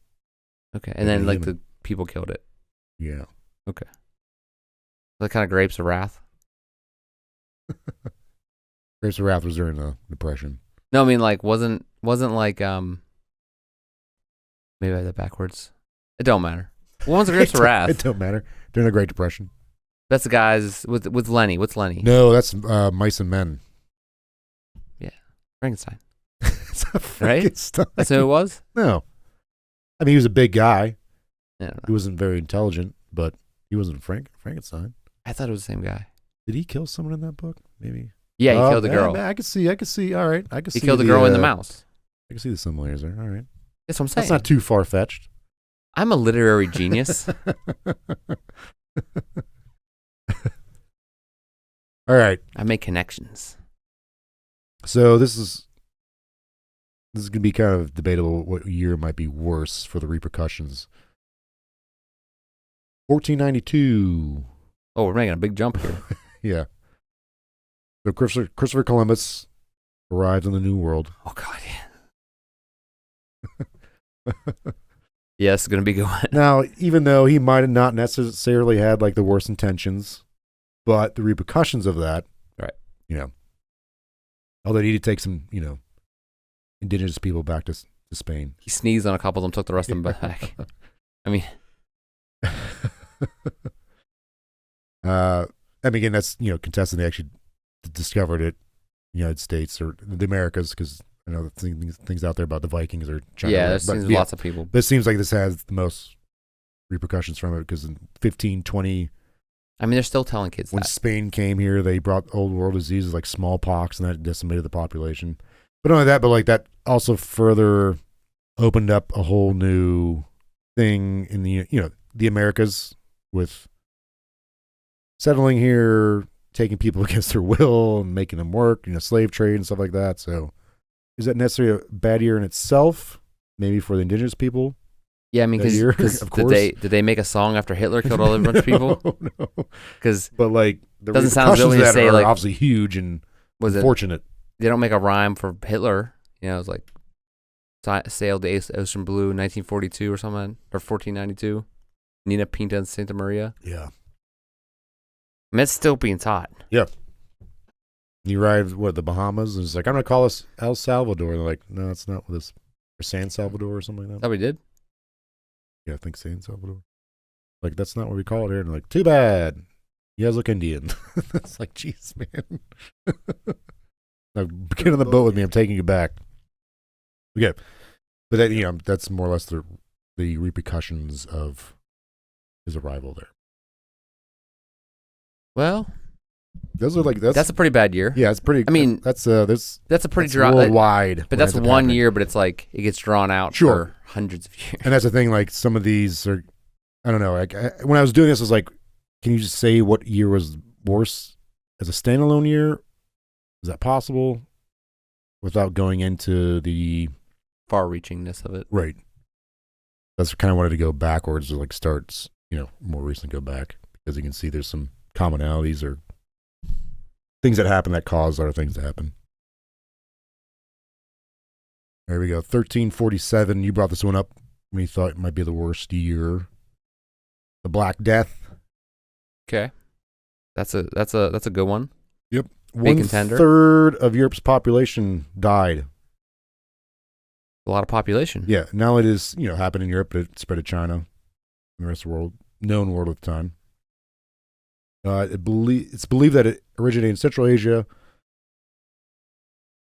Okay, and then like the people killed it. Yeah. Okay. That kind of Grapes of Wrath. Grapes of Wrath was during the Depression. No, I mean like wasn't like maybe I had that backwards. It don't matter. What one's the Grapes of Wrath? It don't matter. During the Great Depression. That's the guys with Lenny. What's Lenny? No, that's Mice and Men. Yeah, Frankenstein. It's not Right? Frankenstein. That's who it was. No. I mean, he was a big guy. I don't He know. wasn't very intelligent, but he wasn't Frankenstein. I thought it was the same guy. Did he kill someone in that book? Maybe. Yeah, he killed the girl. I could see. All right. I could see. He killed the girl and the mouse. I can see the similarities there. All right. That's what I'm saying. That's not too far fetched. I'm a literary genius. All right. I make connections. So this is going to be kind of debatable what year might be worse for the repercussions. 1492. Oh, we're making a big jump here. Yeah. So Christopher Columbus arrived in the New World. Oh God, yeah. Yeah, it's gonna be good. Now, even though he might have not necessarily had like the worst intentions, but the repercussions of that, right? Although he did take some, indigenous people back to Spain. He sneezed on a couple of them, took the rest of them back. I mean, again, that's contested. They actually discovered it, in the United States or the Americas, because I know things out there about the Vikings or China. yeah, there's lots of people. But it seems like this has the most repercussions from it because in 1520, I mean, they're still telling kids when that. Spain came here, they brought old world diseases like smallpox, and that decimated the population. But not only that, but like that also further opened up a whole new thing in the the Americas with settling here, taking people against their will and making them work, slave trade and stuff like that. So is that necessarily a bad year in itself? Maybe for the indigenous people? Yeah, I mean, because did they make a song after Hitler killed all a bunch of people? No. Because but like the doesn't sound repercussions good when you of that say are like obviously huge and unfortunate. They don't make a rhyme for Hitler. It's like sailed the ocean blue in 1942 or something, or 1492. Nina Pinta and Santa Maria. Yeah. I mean, it's still being taught. Yeah. You arrived, the Bahamas? And it's like, I'm going to call us El Salvador. And they're like, no, it's not with us. Or San Salvador or something like That that. we did? Yeah, I think San Salvador. Like, that's not what we call it here. And they're like, too bad. You guys look Indian. It's like, jeez, man. Like, Get on the boat with me. I'm taking you back. Okay, but that, that's more or less the repercussions of his arrival there. Well, those are that's a pretty bad year. Yeah, it's pretty. I mean, that's a pretty worldwide. But that's one year. But it's like it gets drawn out for hundreds of years. And that's the thing. Like some of these are, I don't know. Like when I was doing this, I was like, can you just say what year was worse as a standalone year? Is that possible? Without going into the far-reachingness of it, right? That's kind of wanted to go backwards, or like starts, more recently go back, because you can see there's some commonalities or things that happen that cause other things to happen. There we go. 1347. You brought this one up when you thought it might be the worst year. The Black Death. Okay, that's a good one. Yep. Big contender. 1/3 of Europe's population died. A lot of population. Yeah. Now it is, happened in Europe, but it spread to China and the rest of the world, known world at the time. It's believed that it originated in Central Asia.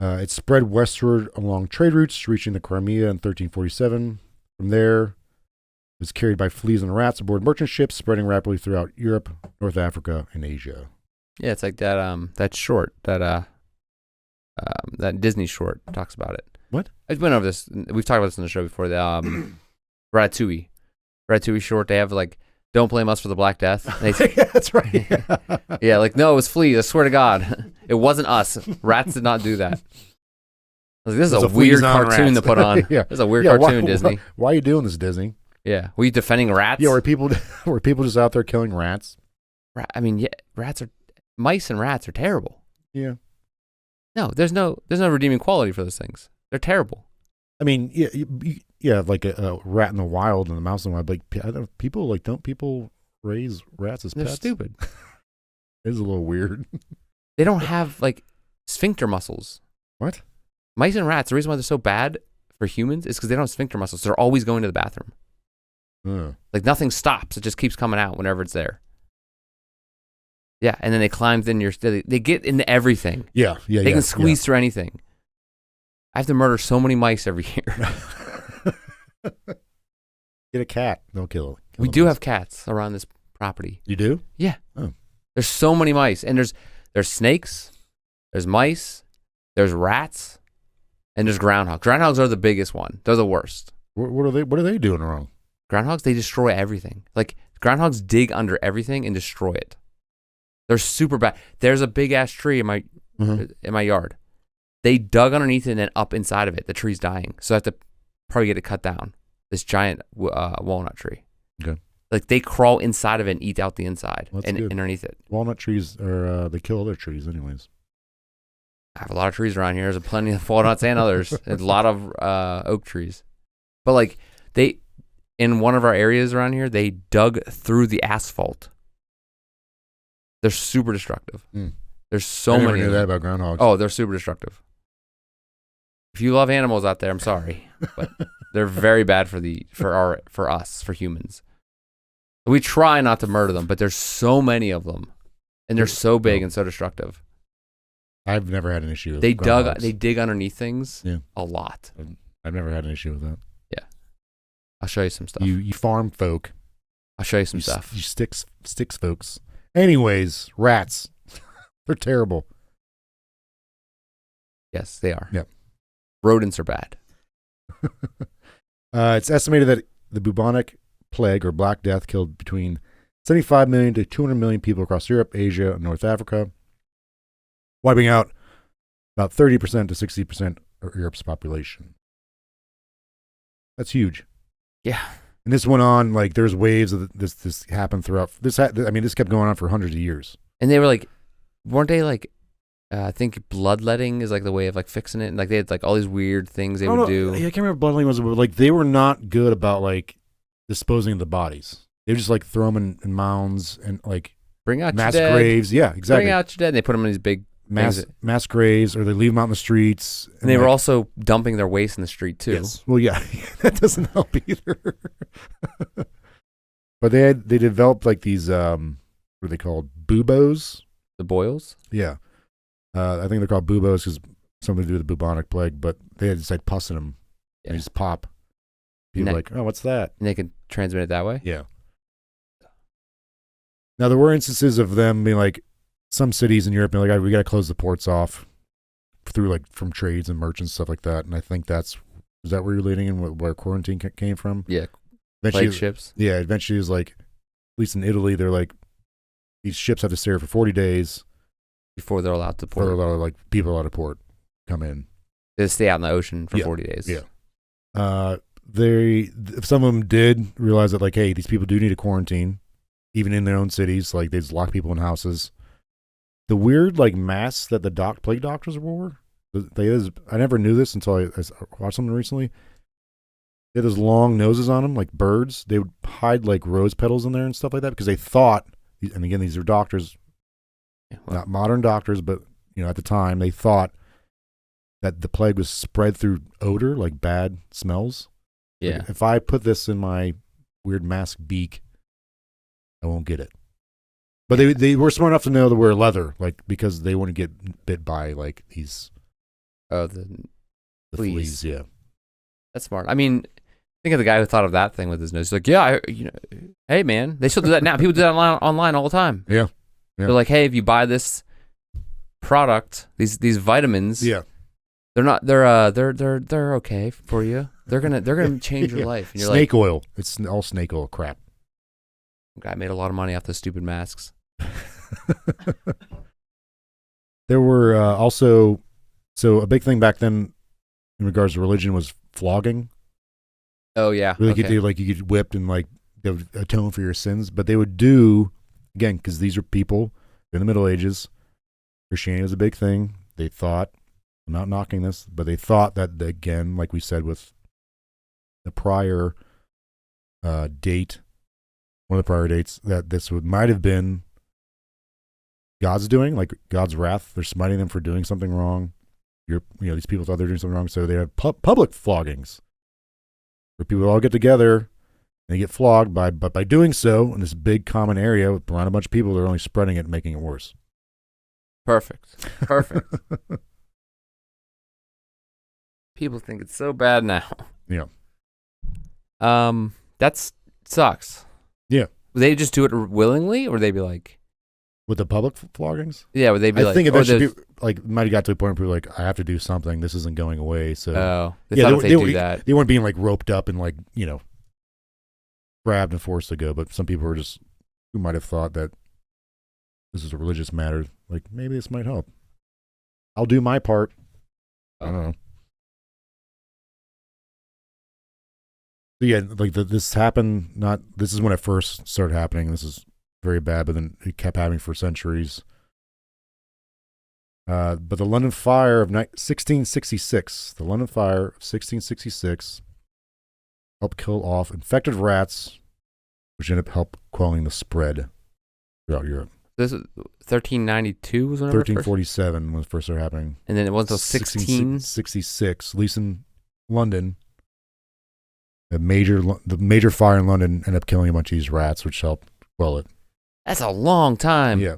It spread westward along trade routes, reaching the Crimea in 1347. From there, it was carried by fleas and rats aboard merchant ships, spreading rapidly throughout Europe, North Africa, and Asia. Yeah, it's like that short, that Disney short talks about it. What? I've been over this. We've talked about this on the show before. The Ratatouille short. They have like, don't blame us for the Black Death. Yeah, that's right. Yeah, like, no, it was fleas. I swear to God, it wasn't us. Rats did not do that. I was like, this is a weird cartoon to put on. Yeah. This is a weird cartoon, Disney. Why are you doing this, Disney? Yeah, were you defending rats? Yeah, were people just out there killing rats? I mean, yeah, mice and rats are terrible. Yeah. No, there's no redeeming quality for those things. They're terrible. I mean, yeah, like a rat in the wild and a mouse in the wild. Like, don't people raise rats as pets? They're stupid. It's a little weird. They don't have like sphincter muscles. What? Mice and rats, the reason why they're so bad for humans is because they don't have sphincter muscles. They're always going to the bathroom. Like nothing stops. It just keeps coming out whenever it's there. Yeah, and then they climb in they get into everything. Yeah. They can squeeze through anything. I have to murder so many mice every year. Get a cat. They'll kill We do have cats around this property. You do? Yeah. Oh. There's so many mice. And there's snakes, there's mice, there's rats, and there's groundhogs. Groundhogs are the biggest one. They're the worst. What are they doing wrong? Groundhogs, they destroy everything. Like, groundhogs dig under everything and destroy it. They're super bad. There's a big ass tree in my yard. They dug underneath it and then up inside of it. The tree's dying. So I have to probably get it cut down. This giant walnut tree. Okay. Like, they crawl inside of it and eat out the inside and good. underneath it. Walnut trees are, they kill other trees anyways. I have a lot of trees around here. There's plenty of walnuts and others. There's a lot of oak trees. But like, in one of our areas around here, they dug through the asphalt. They're super destructive. There's so many. I never knew that about groundhogs. Oh, they're super destructive. If you love animals out there, I'm sorry, but they're very bad for us, for humans. We try not to murder them, but there's so many of them, and they're so big and so destructive. I've never had an issue with They dig underneath things a lot. I've never had an issue with that. Yeah. I'll show you some stuff. You farm folk. I'll show you some stuff. You sticks folks. Anyways, rats. They're terrible. Yes, they are. Yep. Rodents are bad. It's estimated that the bubonic plague or Black Death killed between 75 million to 200 million people across Europe, Asia, and North Africa, wiping out about 30% to 60% of Europe's population. That's huge. Yeah. And this went on, like, there's waves of this happened throughout. This kept going on for hundreds of years. And they were like, weren't they like, I think bloodletting is like the way of like fixing it. And like they had like all these weird things they would do. Yeah, I can't remember what bloodletting was, but like they were not good about like disposing of the bodies. They would just like throw them in mounds and like bring out mass your dead. graves. Yeah, exactly. Bring out your dead. And they put them in these big mass graves, or they leave them out in the streets. And they were also dumping their waste in the street too. Yes. Well, yeah, that doesn't help either. But they developed like these what are they called? Buboes. The boils. Yeah, I think they're called buboes because something to do with the bubonic plague, but they had just like pus in them. Yeah. They just pop. People are like, oh, what's that? And they can transmit it that way? Yeah. Now, there were instances of them being like, some cities in Europe being like, we got to close the ports off through like from trades and merchants, stuff like that. And I think is that where you're leading and where quarantine came from? Yeah. Eventually, Plague ships. Yeah. Eventually it was like, at least in Italy, they're like, these ships have to stay here for 40 days. Before they're allowed to port. Before they're allowed, like, people allowed to port, come in. They stay out in the ocean for 40 days. Yeah. Some of them did realize that, like, hey, these people do need a quarantine, even in their own cities. Like, they just lock people in houses. The weird, like, masks that the plague doctors wore, I never knew this until I watched something recently. They had those long noses on them, like birds. They would hide, like, rose petals in there and stuff like that because they thought, and again, these are doctors, not modern doctors, but, at the time, they thought that the plague was spread through odor, like bad smells. Yeah. Like if I put this in my weird mask beak, I won't get it. But they were smart enough to know to wear leather, like, because they wouldn't get bit by, like, these. Oh, the fleas, yeah. That's smart. I mean, think of the guy who thought of that thing with his nose. He's like, yeah, hey, man, they still do that now. People do that online all the time. Yeah. They're like, hey, if you buy this product, these vitamins, they're okay for you. They're gonna change your life. And you're snake oil. It's all snake oil crap. Guy made a lot of money off those stupid masks. There were also, so a big thing back then in regards to religion was flogging. Oh yeah, really could do, like, you get whipped and like they would atone for your sins, but they would do, again, because these are people in the Middle Ages. Christianity was a big thing. They thought, I'm not knocking this, but they thought that, again, like we said with the prior date, one of the prior dates, that this might have been God's doing, like God's wrath. They're smiting them for doing something wrong. These people thought they were doing something wrong, so they have public floggings where people all get together and they get flogged. But by doing so in this big common area around a bunch of people, they're only spreading it and making it worse. Perfect. People think it's so bad now. Yeah. That sucks. Yeah. Would they just do it willingly, or would they be like, with the public floggings? Yeah, would they be I like, think eventually might have got to a point where people were like, I have to do something. This isn't going away. So they thought if they do that, they weren't being like roped up and like, grabbed and forced to go. But some people were just, who might have thought that this is a religious matter. Like, maybe this might help. I'll do my part. I don't know. So yeah, like this happened. This is when it first started happening. This is very bad, but then it kept happening for centuries. But the London Fire of 1666, helped kill off infected rats, which ended up quelling the spread throughout Europe. This is 1392 was when 1347 when it first started happening. And then it wasn't until 1666, at least in London. The major fire in London ended up killing a bunch of these rats, which helped quell it. That's a long time. Yeah.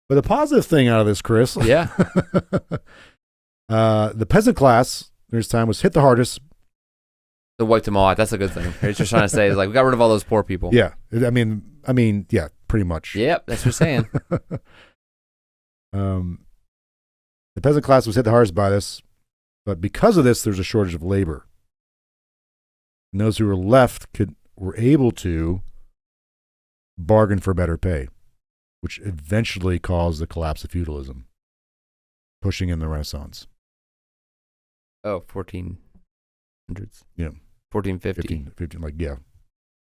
But the positive thing out of this, Chris. Yeah. The peasant class during this time was hit the hardest. They wiped them all out. That's a good thing. What you're trying to say is like, we got rid of all those poor people. Yeah. I mean, yeah, pretty much. Yep, that's what you're saying. The peasant class was hit the hardest by this, but because of this, there's a shortage of labor. And those who were left were able to bargain for better pay, which eventually caused the collapse of feudalism, pushing in the Renaissance. Oh, 1400s. Yeah. 1450. 15, like, yeah.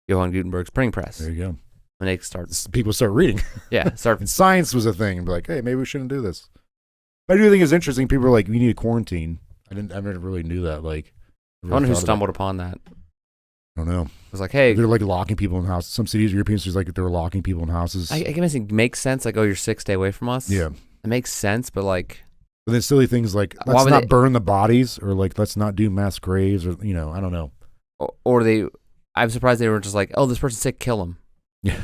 Johann Gutenberg's printing press. There you go. When they start. People start reading. Yeah. And science was a thing. And be like, hey, maybe we shouldn't do this. But I do think it's interesting. People are like, we need a quarantine. I never really knew that. Like, I wonder who stumbled upon that. I don't know. It was like, hey. They're like locking people in houses. Some cities, European cities, like they were locking people in houses. I guess it makes sense. Like, oh, you're sick, stay away from us. Yeah. It makes sense, but like. But then silly things like, let's not burn the bodies, or like, let's not do mass graves, or, I don't know. Or I'm surprised they were just like, oh, this person's sick, kill him. Yeah.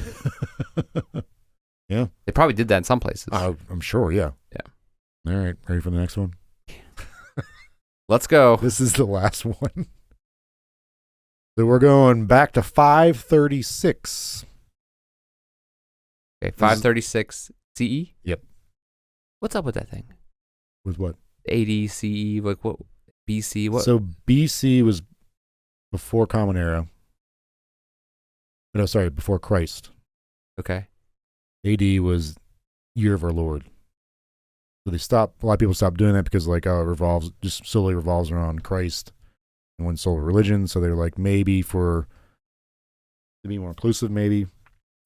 Yeah. They probably did that in some places. I'm sure, yeah. Yeah. All right. Ready for the next one? Let's go. This is the last one. So we're going back to 536. Okay, 536 CE? Yep. What's up with that thing? With what? AD, CE, like what? BC, what? So BC was before Common Era. No, sorry, before Christ. Okay. AD was Year of Our Lord. So they stopped. A lot of people stopped doing that because, like, it just solely revolves around Christ and one sole religion. So they're like, maybe to be more inclusive, maybe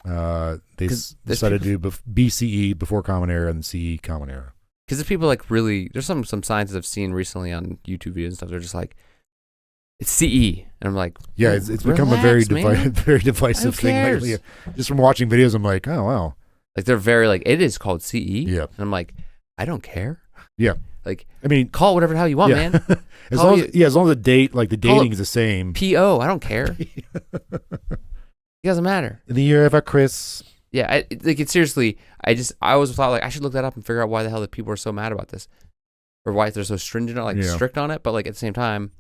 they decided to do BCE before Common Era and CE Common Era. Because there's people like really, there's some scientists I've seen recently on YouTube videos and stuff. They're just like, it's CE, and I'm like, yeah, it's become a very divisive thing lately. Just from watching videos, I'm like, oh wow, like they're very like, it is called CE. Yeah, and I'm like, I don't care. Yeah, like, I mean, call it whatever the hell you want, man. as long as the date, like the dating is the same. PO, I don't care. It doesn't matter. In the year of our Chris. Yeah, it's seriously. I always thought like I should look that up and figure out why the hell the people are so mad about this, or why they're so stringent, like strict on it. But like at the same time,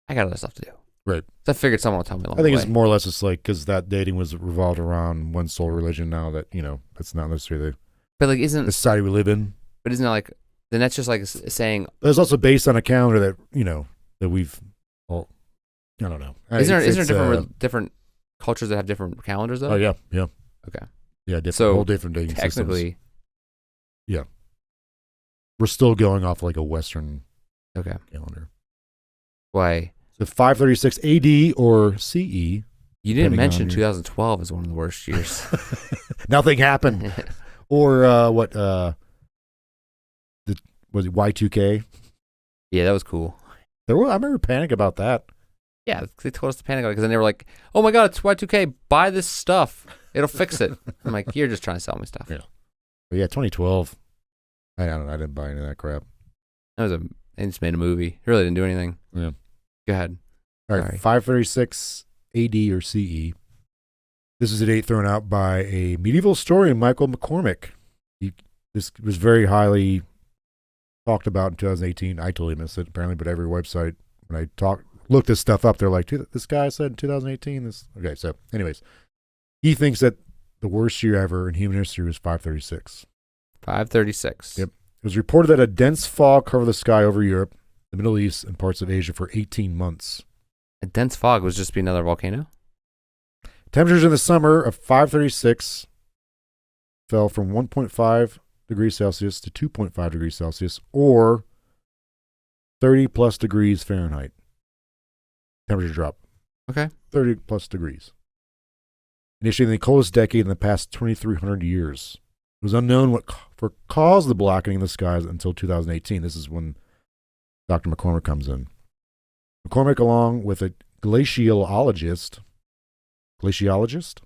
I got other stuff to do. Right. So I figured someone will tell me along the way. I think it's more or less just like because that dating was revolved around one sole religion. Now that that's not necessarily. But like, isn't the society we live in? But isn't it like then that's just like saying. But it's also based on a calendar that that we've all. I don't know. Isn't there different cultures that have different calendars though? Oh yeah. Okay. Yeah, whole different dating technically, systems. Yeah. We're still going off like a Western calendar. Why? So 536 AD or CE. You didn't mention 2012 is one of the worst years. Nothing happened. Or what? Was it Y2K? Yeah, that was cool. I remember panic about that. Yeah, they told us to panic because then they were like, "Oh my god, it's Y2K! Buy this stuff. It'll fix it." I'm like, "You're just trying to sell me stuff." Yeah, but yeah, 2012. I don't know. I didn't buy any of that crap. They just made a movie. It really didn't do anything. Yeah. Go ahead. All right, 536 AD or CE. This is a date thrown out by a medieval historian, Michael McCormick. This was very highly talked about in 2018. I totally missed it, apparently, but every website, when I looked this stuff up, they're like, this guy said in 2018. Okay, so anyways, he thinks that the worst year ever in human history was 536. 536. Yep. It was reported that a dense fog covered the sky over Europe, the Middle East, and parts of Asia for 18 months. A dense fog was just be another volcano? Temperatures in the summer of 536 fell from 1.5 degrees Celsius to 2.5 degrees Celsius, or 30 plus degrees Fahrenheit. Temperature drop. Okay. 30 plus degrees. Initiating the coldest decade in the past 2,300 years. It was unknown what caused the blackening of the skies until 2018. This is when Dr. McCormick comes in. McCormick, along with a glaciologist, Glaciagius.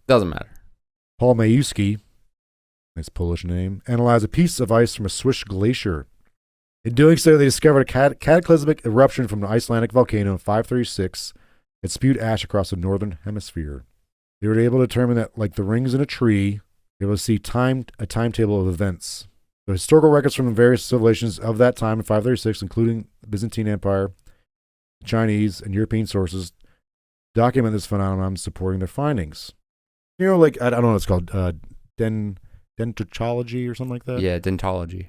Doesn't matter. Paul Majewski, nice Polish name, analyzed a piece of ice from a Swiss glacier. In doing so, they discovered a cataclysmic eruption from an Icelandic volcano in 536 that spewed ash across the northern hemisphere. They were able to determine that, like the rings in a tree, they were able to see a timetable of events. The historical records from the various civilizations of that time in 536, including the Byzantine Empire, Chinese, and European sources, document this phenomenon, supporting their findings. Like, I don't know what it's called, dendrology or something like that? Yeah, dentology.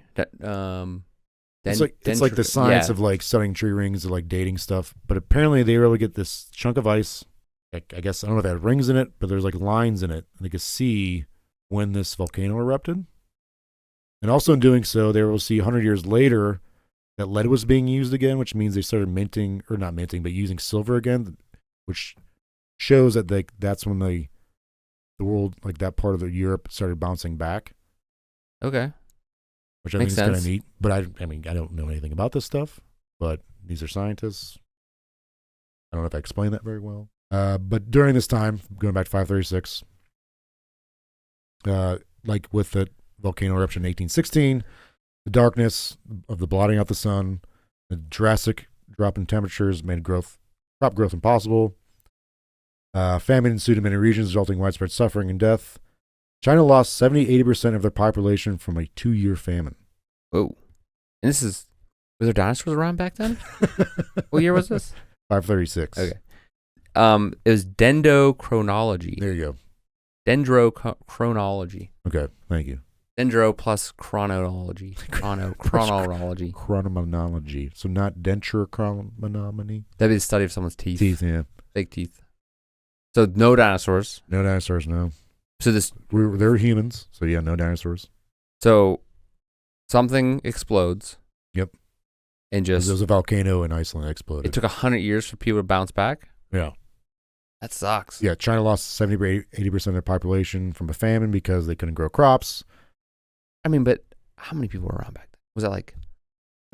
It's like the science of like studying tree rings and like dating stuff. But apparently they were able to get this chunk of ice. I guess, I don't know if it had rings in it, but there's like lines in it. And they could see when this volcano erupted. And also in doing so, they were able to see 100 years later that lead was being used again, which means they started using silver again, which shows that that's when the world, like that part of Europe, started bouncing back. Okay. Which I think is kind of neat. But I don't know anything about this stuff, but these are scientists. I don't know if I explained that very well. But during this time, going back to 536, like with the volcano eruption in 1816, the darkness of the blotting out the sun, the drastic drop in temperatures made crop growth impossible. Famine ensued in many regions, resulting in widespread suffering and death. China lost 70-80% of their population from a 2-year famine. Oh. And this is, were there dinosaurs around back then? What year was this? 536. Okay. It was dendrochronology. There you go. Dendrochronology. Okay, thank you. Dendro plus chronology. Chronology. Chronology. So not denture chronology. That'd be the study of someone's teeth. Teeth, yeah. Fake teeth. So no dinosaurs. No dinosaurs, no. So they were humans, so yeah, no dinosaurs. So something explodes. Yep. And There was a volcano in Iceland that exploded. It took 100 years for people to bounce back. Yeah. That sucks. Yeah, China lost 80% of their population from a famine because they couldn't grow crops. I mean, but how many people were around back then? Was that like?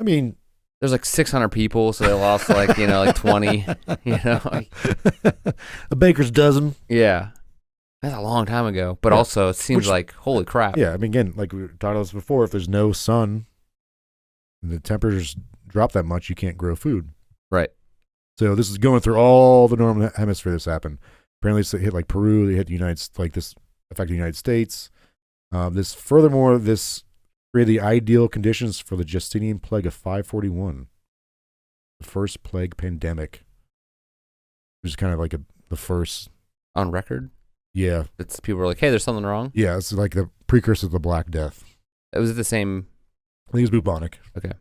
I mean, there's like 600 people, so they lost like, like 20, like, a baker's dozen. Yeah. That's a long time ago, but also it seems like, holy crap. Yeah, I mean, again, like we talked about this before, if there's no sun, and the temperatures drop that much, you can't grow food. Right. So this is going through all the northern hemisphere. This happened. Apparently, it hit like Peru. They hit the this affected the United States. This created the ideal conditions for the Justinian plague of 541, the first plague pandemic, which is kind of like the first on record. Yeah, it's people were like, "Hey, there's something wrong." Yeah, it's like the precursor to the Black Death. Was it the same? I think it was bubonic. Okay.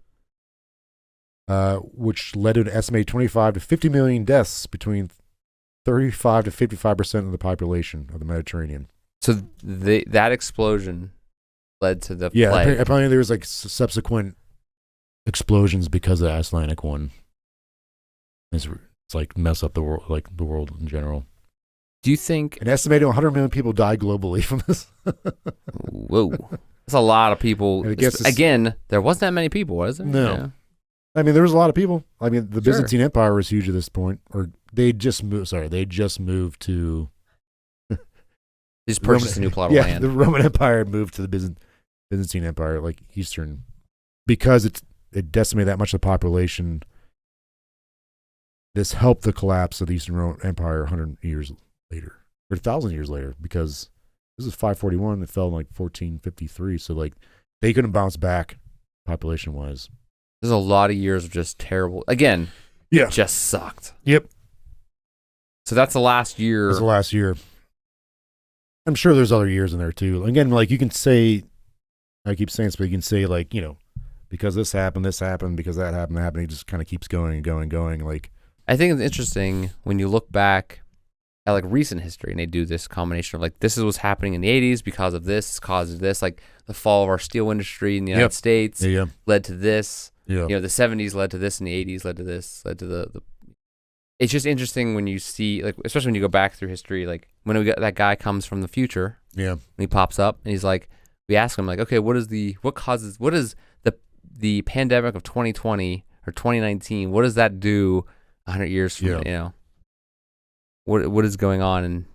Which led to an estimated 25 to 50 million deaths between 35 to 55% of the population of the Mediterranean. So that explosion led to the plague. Apparently there was like subsequent explosions because of the Icelandic one. It's like mess up the world, like the world in general. Do you think an estimated 100 million people died globally from this? Whoa, that's a lot of people. Again, there wasn't that many people, was there? No. Yeah. I mean, there was a lot of people. I mean, the Byzantine Empire was huge at this point, or they just moved to. They just purchased a new plot of land. The Roman Empire moved to the Byzantine Empire, like Eastern, because it decimated that much of the population. This helped the collapse of the Eastern Roman Empire 100 years later, or 1,000 years later, because this is 541. It fell in like 1453, so like they couldn't bounce back population-wise. There's a lot of years of just terrible. Again, just sucked. Yep. So that's the last year. That's the last year. I'm sure there's other years in there too. Again, like you can say, I keep saying this, but you can say like, because this happened, because that happened. It just kind of keeps going and going and going. Like, I think it's interesting when you look back at like recent history and they do this combination of like, this is what's happening in the 80s because of this, causes this, like the fall of our steel industry in the United States led to this. Yeah. The 70s led to this, and the 80s led to this, led to the. It's just interesting when you see, like, especially when you go back through history, like when we got that guy comes from the future. Yeah. And he pops up and he's like, we ask him like, okay, what is the pandemic of 2020 or 2019? What does that do 100 years from What is going on and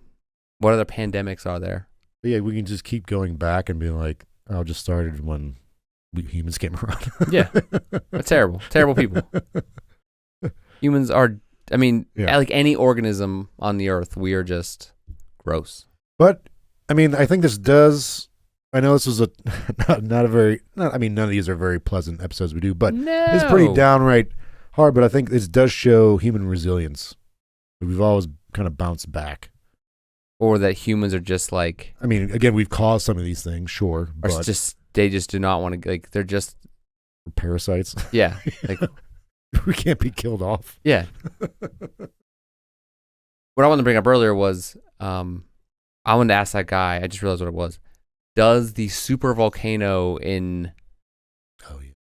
what other pandemics are there? But yeah, we can just keep going back and be like, oh, it just started when humans came around. Yeah. Terrible people. Humans are, like any organism on the earth, we are just gross. But, I think this does, I know this was not a very, none of these are very pleasant episodes we do, but it's pretty downright hard, but I think this does show human resilience. We've always kind of bounced back. Or that humans are just like... again, we've caused some of these things, sure, but... They just do not want to, like, they're just... Parasites? Yeah. Like, we can't be killed off. Yeah. What I wanted to bring up earlier was, I wanted to ask that guy, I just realized what it was. Does the super volcano in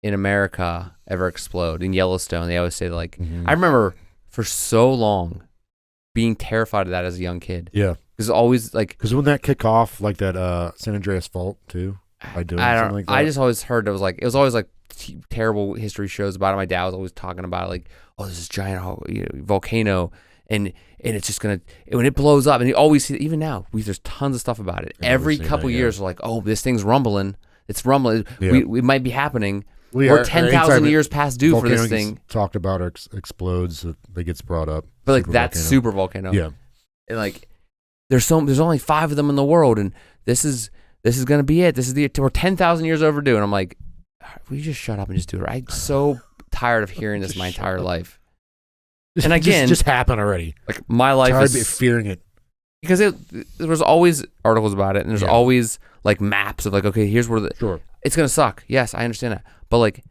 America ever explode? In Yellowstone, they always say, like... Mm-hmm. I remember for so long being terrified of that as a young kid. Yeah. Because always, like... Because wouldn't that kick off, like, that San Andreas Fault, too? By doing something like that? I just always heard it was always like terrible history shows about it. My dad was always talking about it, like, oh, there's this giant volcano, and it's just gonna, when it blows up, and you always see, even now, there's tons of stuff about it. Every couple years, we're like, oh, this thing's rumbling. It's rumbling. Yeah. We might be happening. We're 10,000 years past due for this thing. Talked about or explodes, that gets brought up. But like that super volcano. Yeah. And like, there's only 5 of them in the world, and this is going to be it. We're 10,000 years overdue. And I'm like, will you just shut up and just do it? I'm so tired of hearing this my entire life. Just, And again, just happen already. Like my life tired is of fearing it. Because there was always articles about it, and there's always like maps of like, okay, here's where it's gonna suck. Yes, I understand that, but like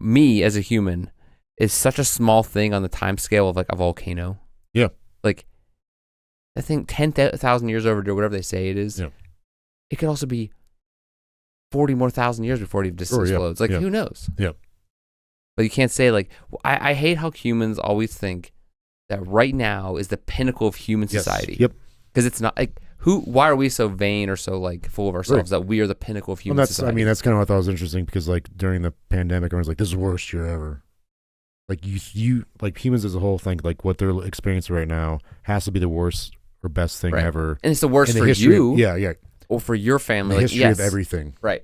me as a human, is such a small thing on the time scale of like a volcano. Yeah, like I think 10,000 years overdue, whatever they say it is. Yeah. It could also be 40 more thousand years before it just explodes. Like who knows? Yeah. But you can't say like I hate how humans always think that right now is the pinnacle of human society. Yep. Because it's not like why are we so vain or so like full of ourselves that we are the pinnacle of human society? I mean, that's kind of what I thought was interesting because like during the pandemic, everyone's like, this is the worst year ever. Like you like humans as a whole think like what they're experiencing right now has to be the worst or best thing ever. And it's the worst for you. Or for your family. The history of everything. Right.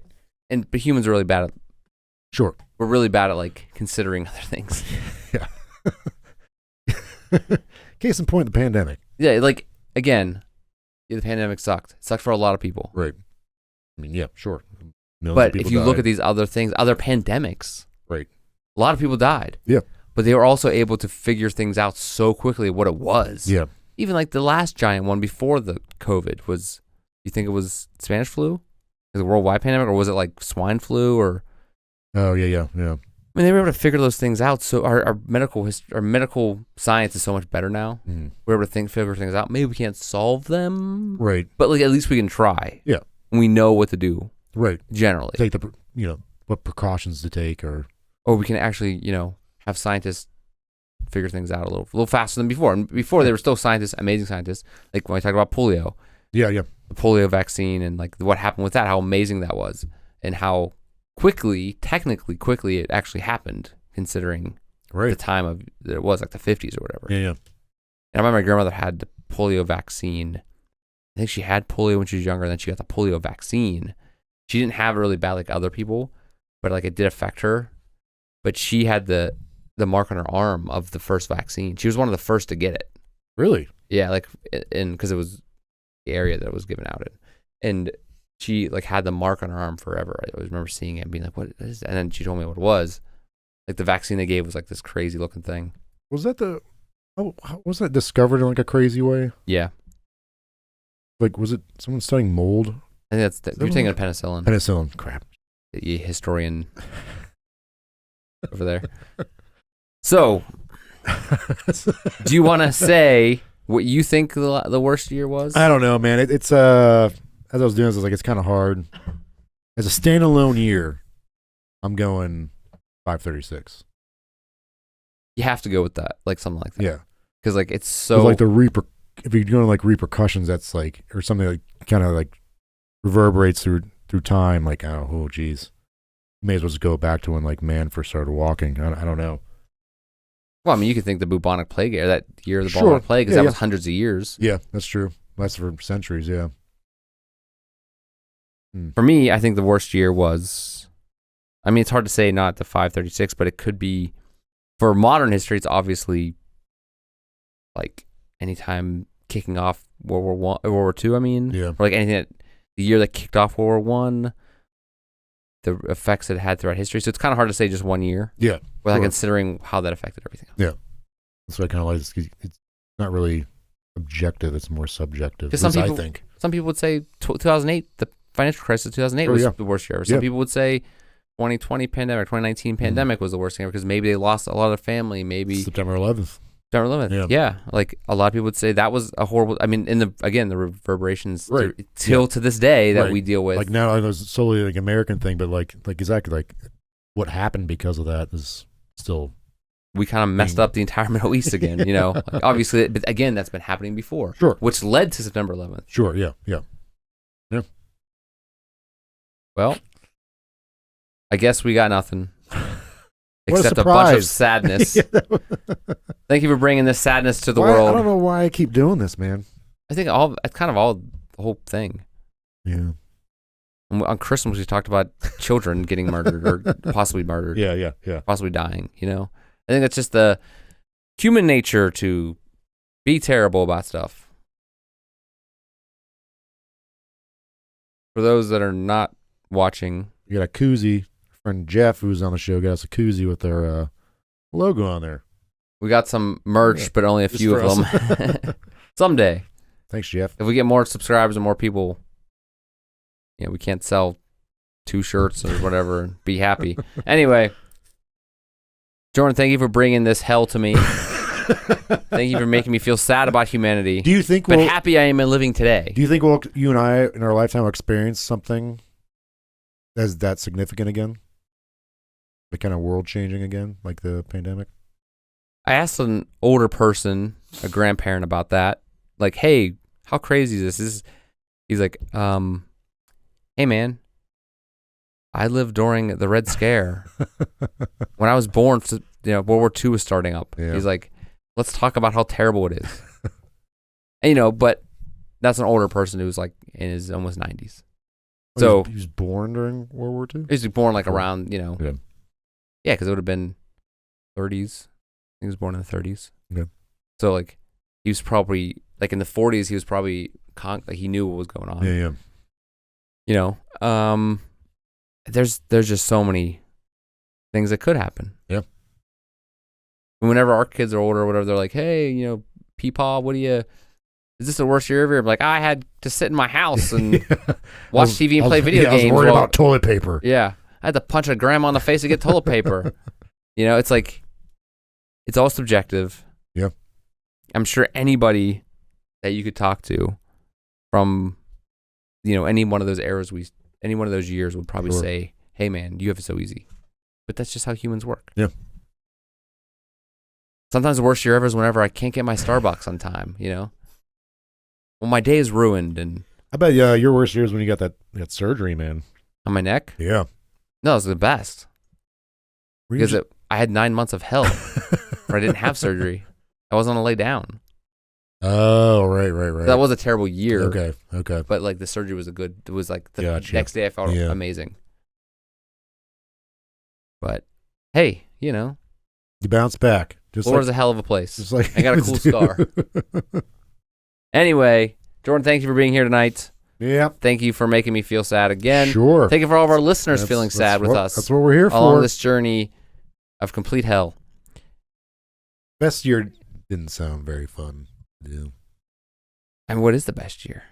But humans are really bad at Sure. We're really bad at like considering other things. Yeah. Case in point, the pandemic. Yeah, like again, the pandemic sucked. It sucked for a lot of people. Right. I mean, yeah, sure. But if you look at these other things, other pandemics, right, a lot of people died. Yeah. But they were also able to figure things out so quickly what it was. Yeah. Even like the last giant one before the COVID was, you think it was Spanish flu? The worldwide pandemic, or was it like swine flu or? Oh, yeah. I mean, they were able to figure those things out. So our medical science is so much better now. Mm. We're able to figure things out. Maybe we can't solve them, right? But like at least we can try. Yeah, and we know what to do. Right. Generally, take the what precautions to take, or we can actually have scientists figure things out a little faster than before. And before they were still scientists, amazing scientists. Like when I talk about polio. Yeah. The polio vaccine and like what happened with that, how amazing that was, and how technically quickly it actually happened, considering the time of that it was like the 50s or whatever. Yeah. And I remember my grandmother had the polio vaccine. I think she had polio when she was younger, and then she got the polio vaccine. She didn't have it really bad like other people, but like it did affect her. But she had the mark on her arm of the first vaccine. She was one of the first to get it. Really? Yeah, like because it was the area that it was given out in. And she like had the mark on her arm forever. I always remember seeing it and being like, what is that? And then she told me what it was. Like the vaccine they gave was like this crazy looking thing. Was that was that discovered in like a crazy way? Yeah. Like, was it someone studying mold? I think you're thinking of penicillin. Penicillin, crap. The historian over there. So, do you want to say what you think the worst year was? I don't know, man. It's as I was doing this, I was like, it's kind of hard. As a standalone year, I'm going 536. You have to go with that, like something like that. Yeah, because like it's so like if you're going like repercussions, that's like or something like kind of like reverberates through time. Like oh geez, may as well just go back to when like man first started walking. I don't know. Well, I mean, you could think the bubonic plague era, that year of the bubonic plague, because that was hundreds of years. Yeah, that's true. That's for centuries. Yeah. For me, I think the worst year was, I mean, it's hard to say not the 536, but it could be, for modern history, it's obviously like anytime kicking off World War II, I mean, or like anything the year that kicked off World War I, the effects it had throughout history. So it's kind of hard to say just one year. Yeah. Without considering how that affected everything else. Yeah. That's why I kind of like it's not really objective, it's more subjective. I think. Some people would say 2008, the financial crisis of 2008 was the worst year. Some people would say 2020 pandemic, 2019 pandemic was the worst year because maybe they lost a lot of family. Maybe September 11th. Yeah. Like a lot of people would say that was a horrible. I mean, the reverberations till to this day that we deal with. Like now, it was solely like American thing, but like exactly like what happened because of that is still. We kind of messed up the entire Middle East again, Like obviously, but again, that's been happening before. Sure. Which led to September 11th. Sure. Yeah. Well, I guess we got nothing. Except a bunch of sadness. Thank you for bringing this sadness to the world. I don't know why I keep doing this, man. I think it's kind of the whole thing. Yeah. On Christmas, we talked about children getting murdered or possibly murdered. Yeah. Possibly dying, I think that's just the human nature to be terrible about stuff. For those that are not watching. You got a koozie friend Jeff, who's on the show, got us a koozie with our logo on there. We got some merch, but only a few of them. Someday. Thanks, Jeff. If we get more subscribers and more people, we can't sell 2 shirts or whatever and be happy. Anyway, Jordan, thank you for bringing this hell to me. Thank you for making me feel sad about humanity. Do you think but happy I am in living today. Do you think you and I in our lifetime will experience something as that significant again? The kind of world changing again, like the pandemic? I asked an older person, a grandparent, about that. Like, hey, how crazy is this? He's like, hey, man, I lived during the Red Scare. When I was born, World War II was starting up. Yeah. He's like, let's talk about how terrible it is. And, but that's an older person who's like in his almost 90s. So he was born during World War II? He was born like around, Yeah, because it would have been 30s. He was born in the 30s. Okay. So, like, he was probably, like, in the 40s, he was probably, he knew what was going on. Yeah. There's just so many things that could happen. Yeah. Whenever our kids are older or whatever, they're like, hey, Peepaw, is this the worst year ever? I'm like, I had to sit in my house and watch TV and play video games. I was worried about toilet paper. Yeah. I had to punch a grandma in the face to get toilet paper. It's like, it's all subjective. Yeah. I'm sure anybody that you could talk to from, any one of those eras, any one of those years would probably say, hey, man, you have it so easy. But that's just how humans work. Yeah. Sometimes the worst year ever is whenever I can't get my Starbucks on time, Well, my day is ruined. And I bet your worst year is when you got that surgery, man. On my neck? Yeah. No, it was the best. Because I had 9 months of hell where I didn't have surgery. I wasn't going to lay down. Oh, right. So that was a terrible year. Okay. But like the surgery was it was like the next day I felt amazing. But hey, you bounce back. Florida's a hell of a place. Just like I got a cool scar. Anyway, Jordan, thank you for being here tonight. Yeah. Thank you for making me feel sad again. Sure. Thank you for all of our listeners feeling sad with us. That's what we're here for. Along this journey of complete hell. Best year didn't sound very fun to do. I mean, what is the best year?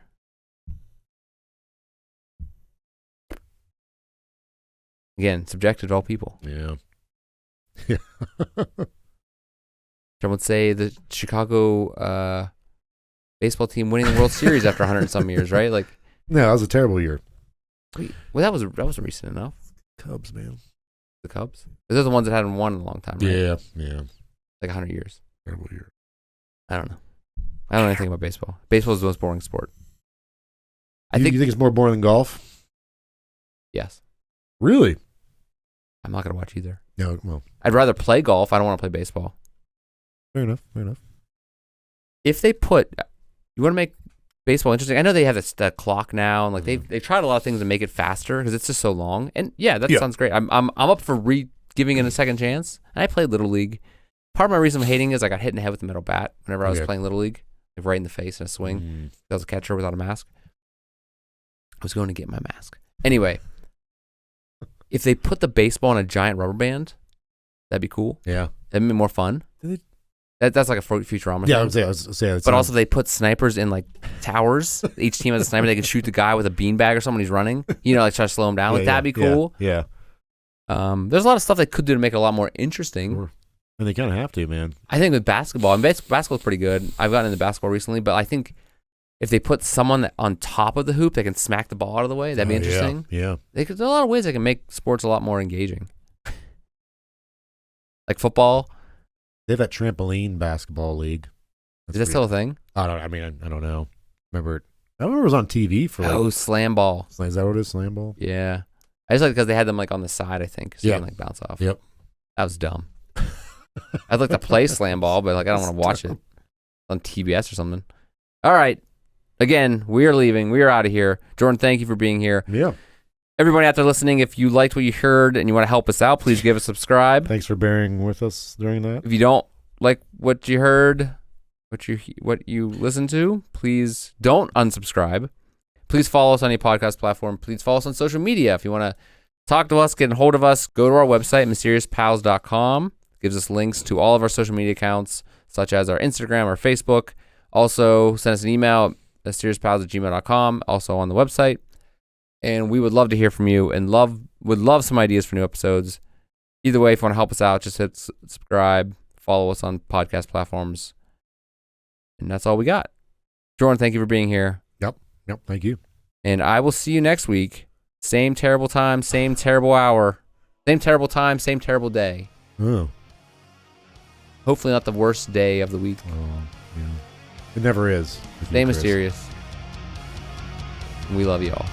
Again, subjective to all people. Yeah. Some would say the Chicago baseball team winning the World Series after 100 and some years, right? Like, no, that was a terrible year. Well, that was recent enough. Cubs, man. The Cubs? Those are the ones that hadn't won in a long time, right? Yeah. Like 100 years. Terrible year. I don't know. I don't know anything about baseball. Baseball is the most boring sport. You think it's more boring than golf? Yes. Really? I'm not going to watch either. No, well. I'd rather play golf. I don't want to play baseball. Fair enough. If they you want to make baseball interesting? I know they have that clock now, and like they've tried a lot of things to make it faster because it's just so long. And that sounds great. I'm up for giving it a second chance. And I played Little League. Part of my reason for hating is I got hit in the head with a metal bat whenever I was playing Little League, like right in the face in a swing. I was a catcher without a mask. I was going to get my mask. Anyway, if they put the baseball in a giant rubber band, that'd be cool. Yeah. That'd be more fun. That's like a Futurama thing. Yeah, I would say but also they put snipers in like towers. Each team has a sniper. They can shoot the guy with a beanbag or something. He's running. Like try to slow him down. Like that'd be cool. Yeah. There's a lot of stuff they could do to make it a lot more interesting. Sure. And they kind of have to, man. I think with basketball, and basketball's pretty good. I've gotten into basketball recently, but I think if they put someone on top of the hoop, they can smack the ball out of the way. That'd be interesting. Yeah. There's a lot of ways they can make sports a lot more engaging. Like football. They have that trampoline basketball league. Is that still a thing? I don't know. I remember it was on TV for slam ball. Is that what it is? Slam ball? Yeah. I just like because they had them like on the side, I think. So you can like bounce off. Yep. That was dumb. I'd like to play slam ball, but like I don't want to watch it on TBS or something. All right. Again, we are leaving. We are out of here. Jordan, thank you for being here. Yeah. Everybody out there listening, if you liked what you heard and you want to help us out, please give us a subscribe. Thanks for bearing with us during that. If you don't like what you heard, what you listened to, please don't unsubscribe. Please follow us on any podcast platform. Please follow us on social media if you want to talk to us, get a hold of us, go to our website, mysteriousPals.com. Gives us links to all of our social media accounts, such as our Instagram, our Facebook. Also, send us an email, mysteriospals@gmail.com, also on the website. And we would love to hear from you and would love some ideas for new episodes. Either way, if you want to help us out, just hit subscribe, follow us on podcast platforms. And that's all we got. Jordan, thank you for being here. Yep, thank you. And I will see you next week. Same terrible time, same terrible hour. Same terrible time, same terrible day. Oh. Hopefully not the worst day of the week. Oh, yeah. It never is. Stay mysterious. We love you all.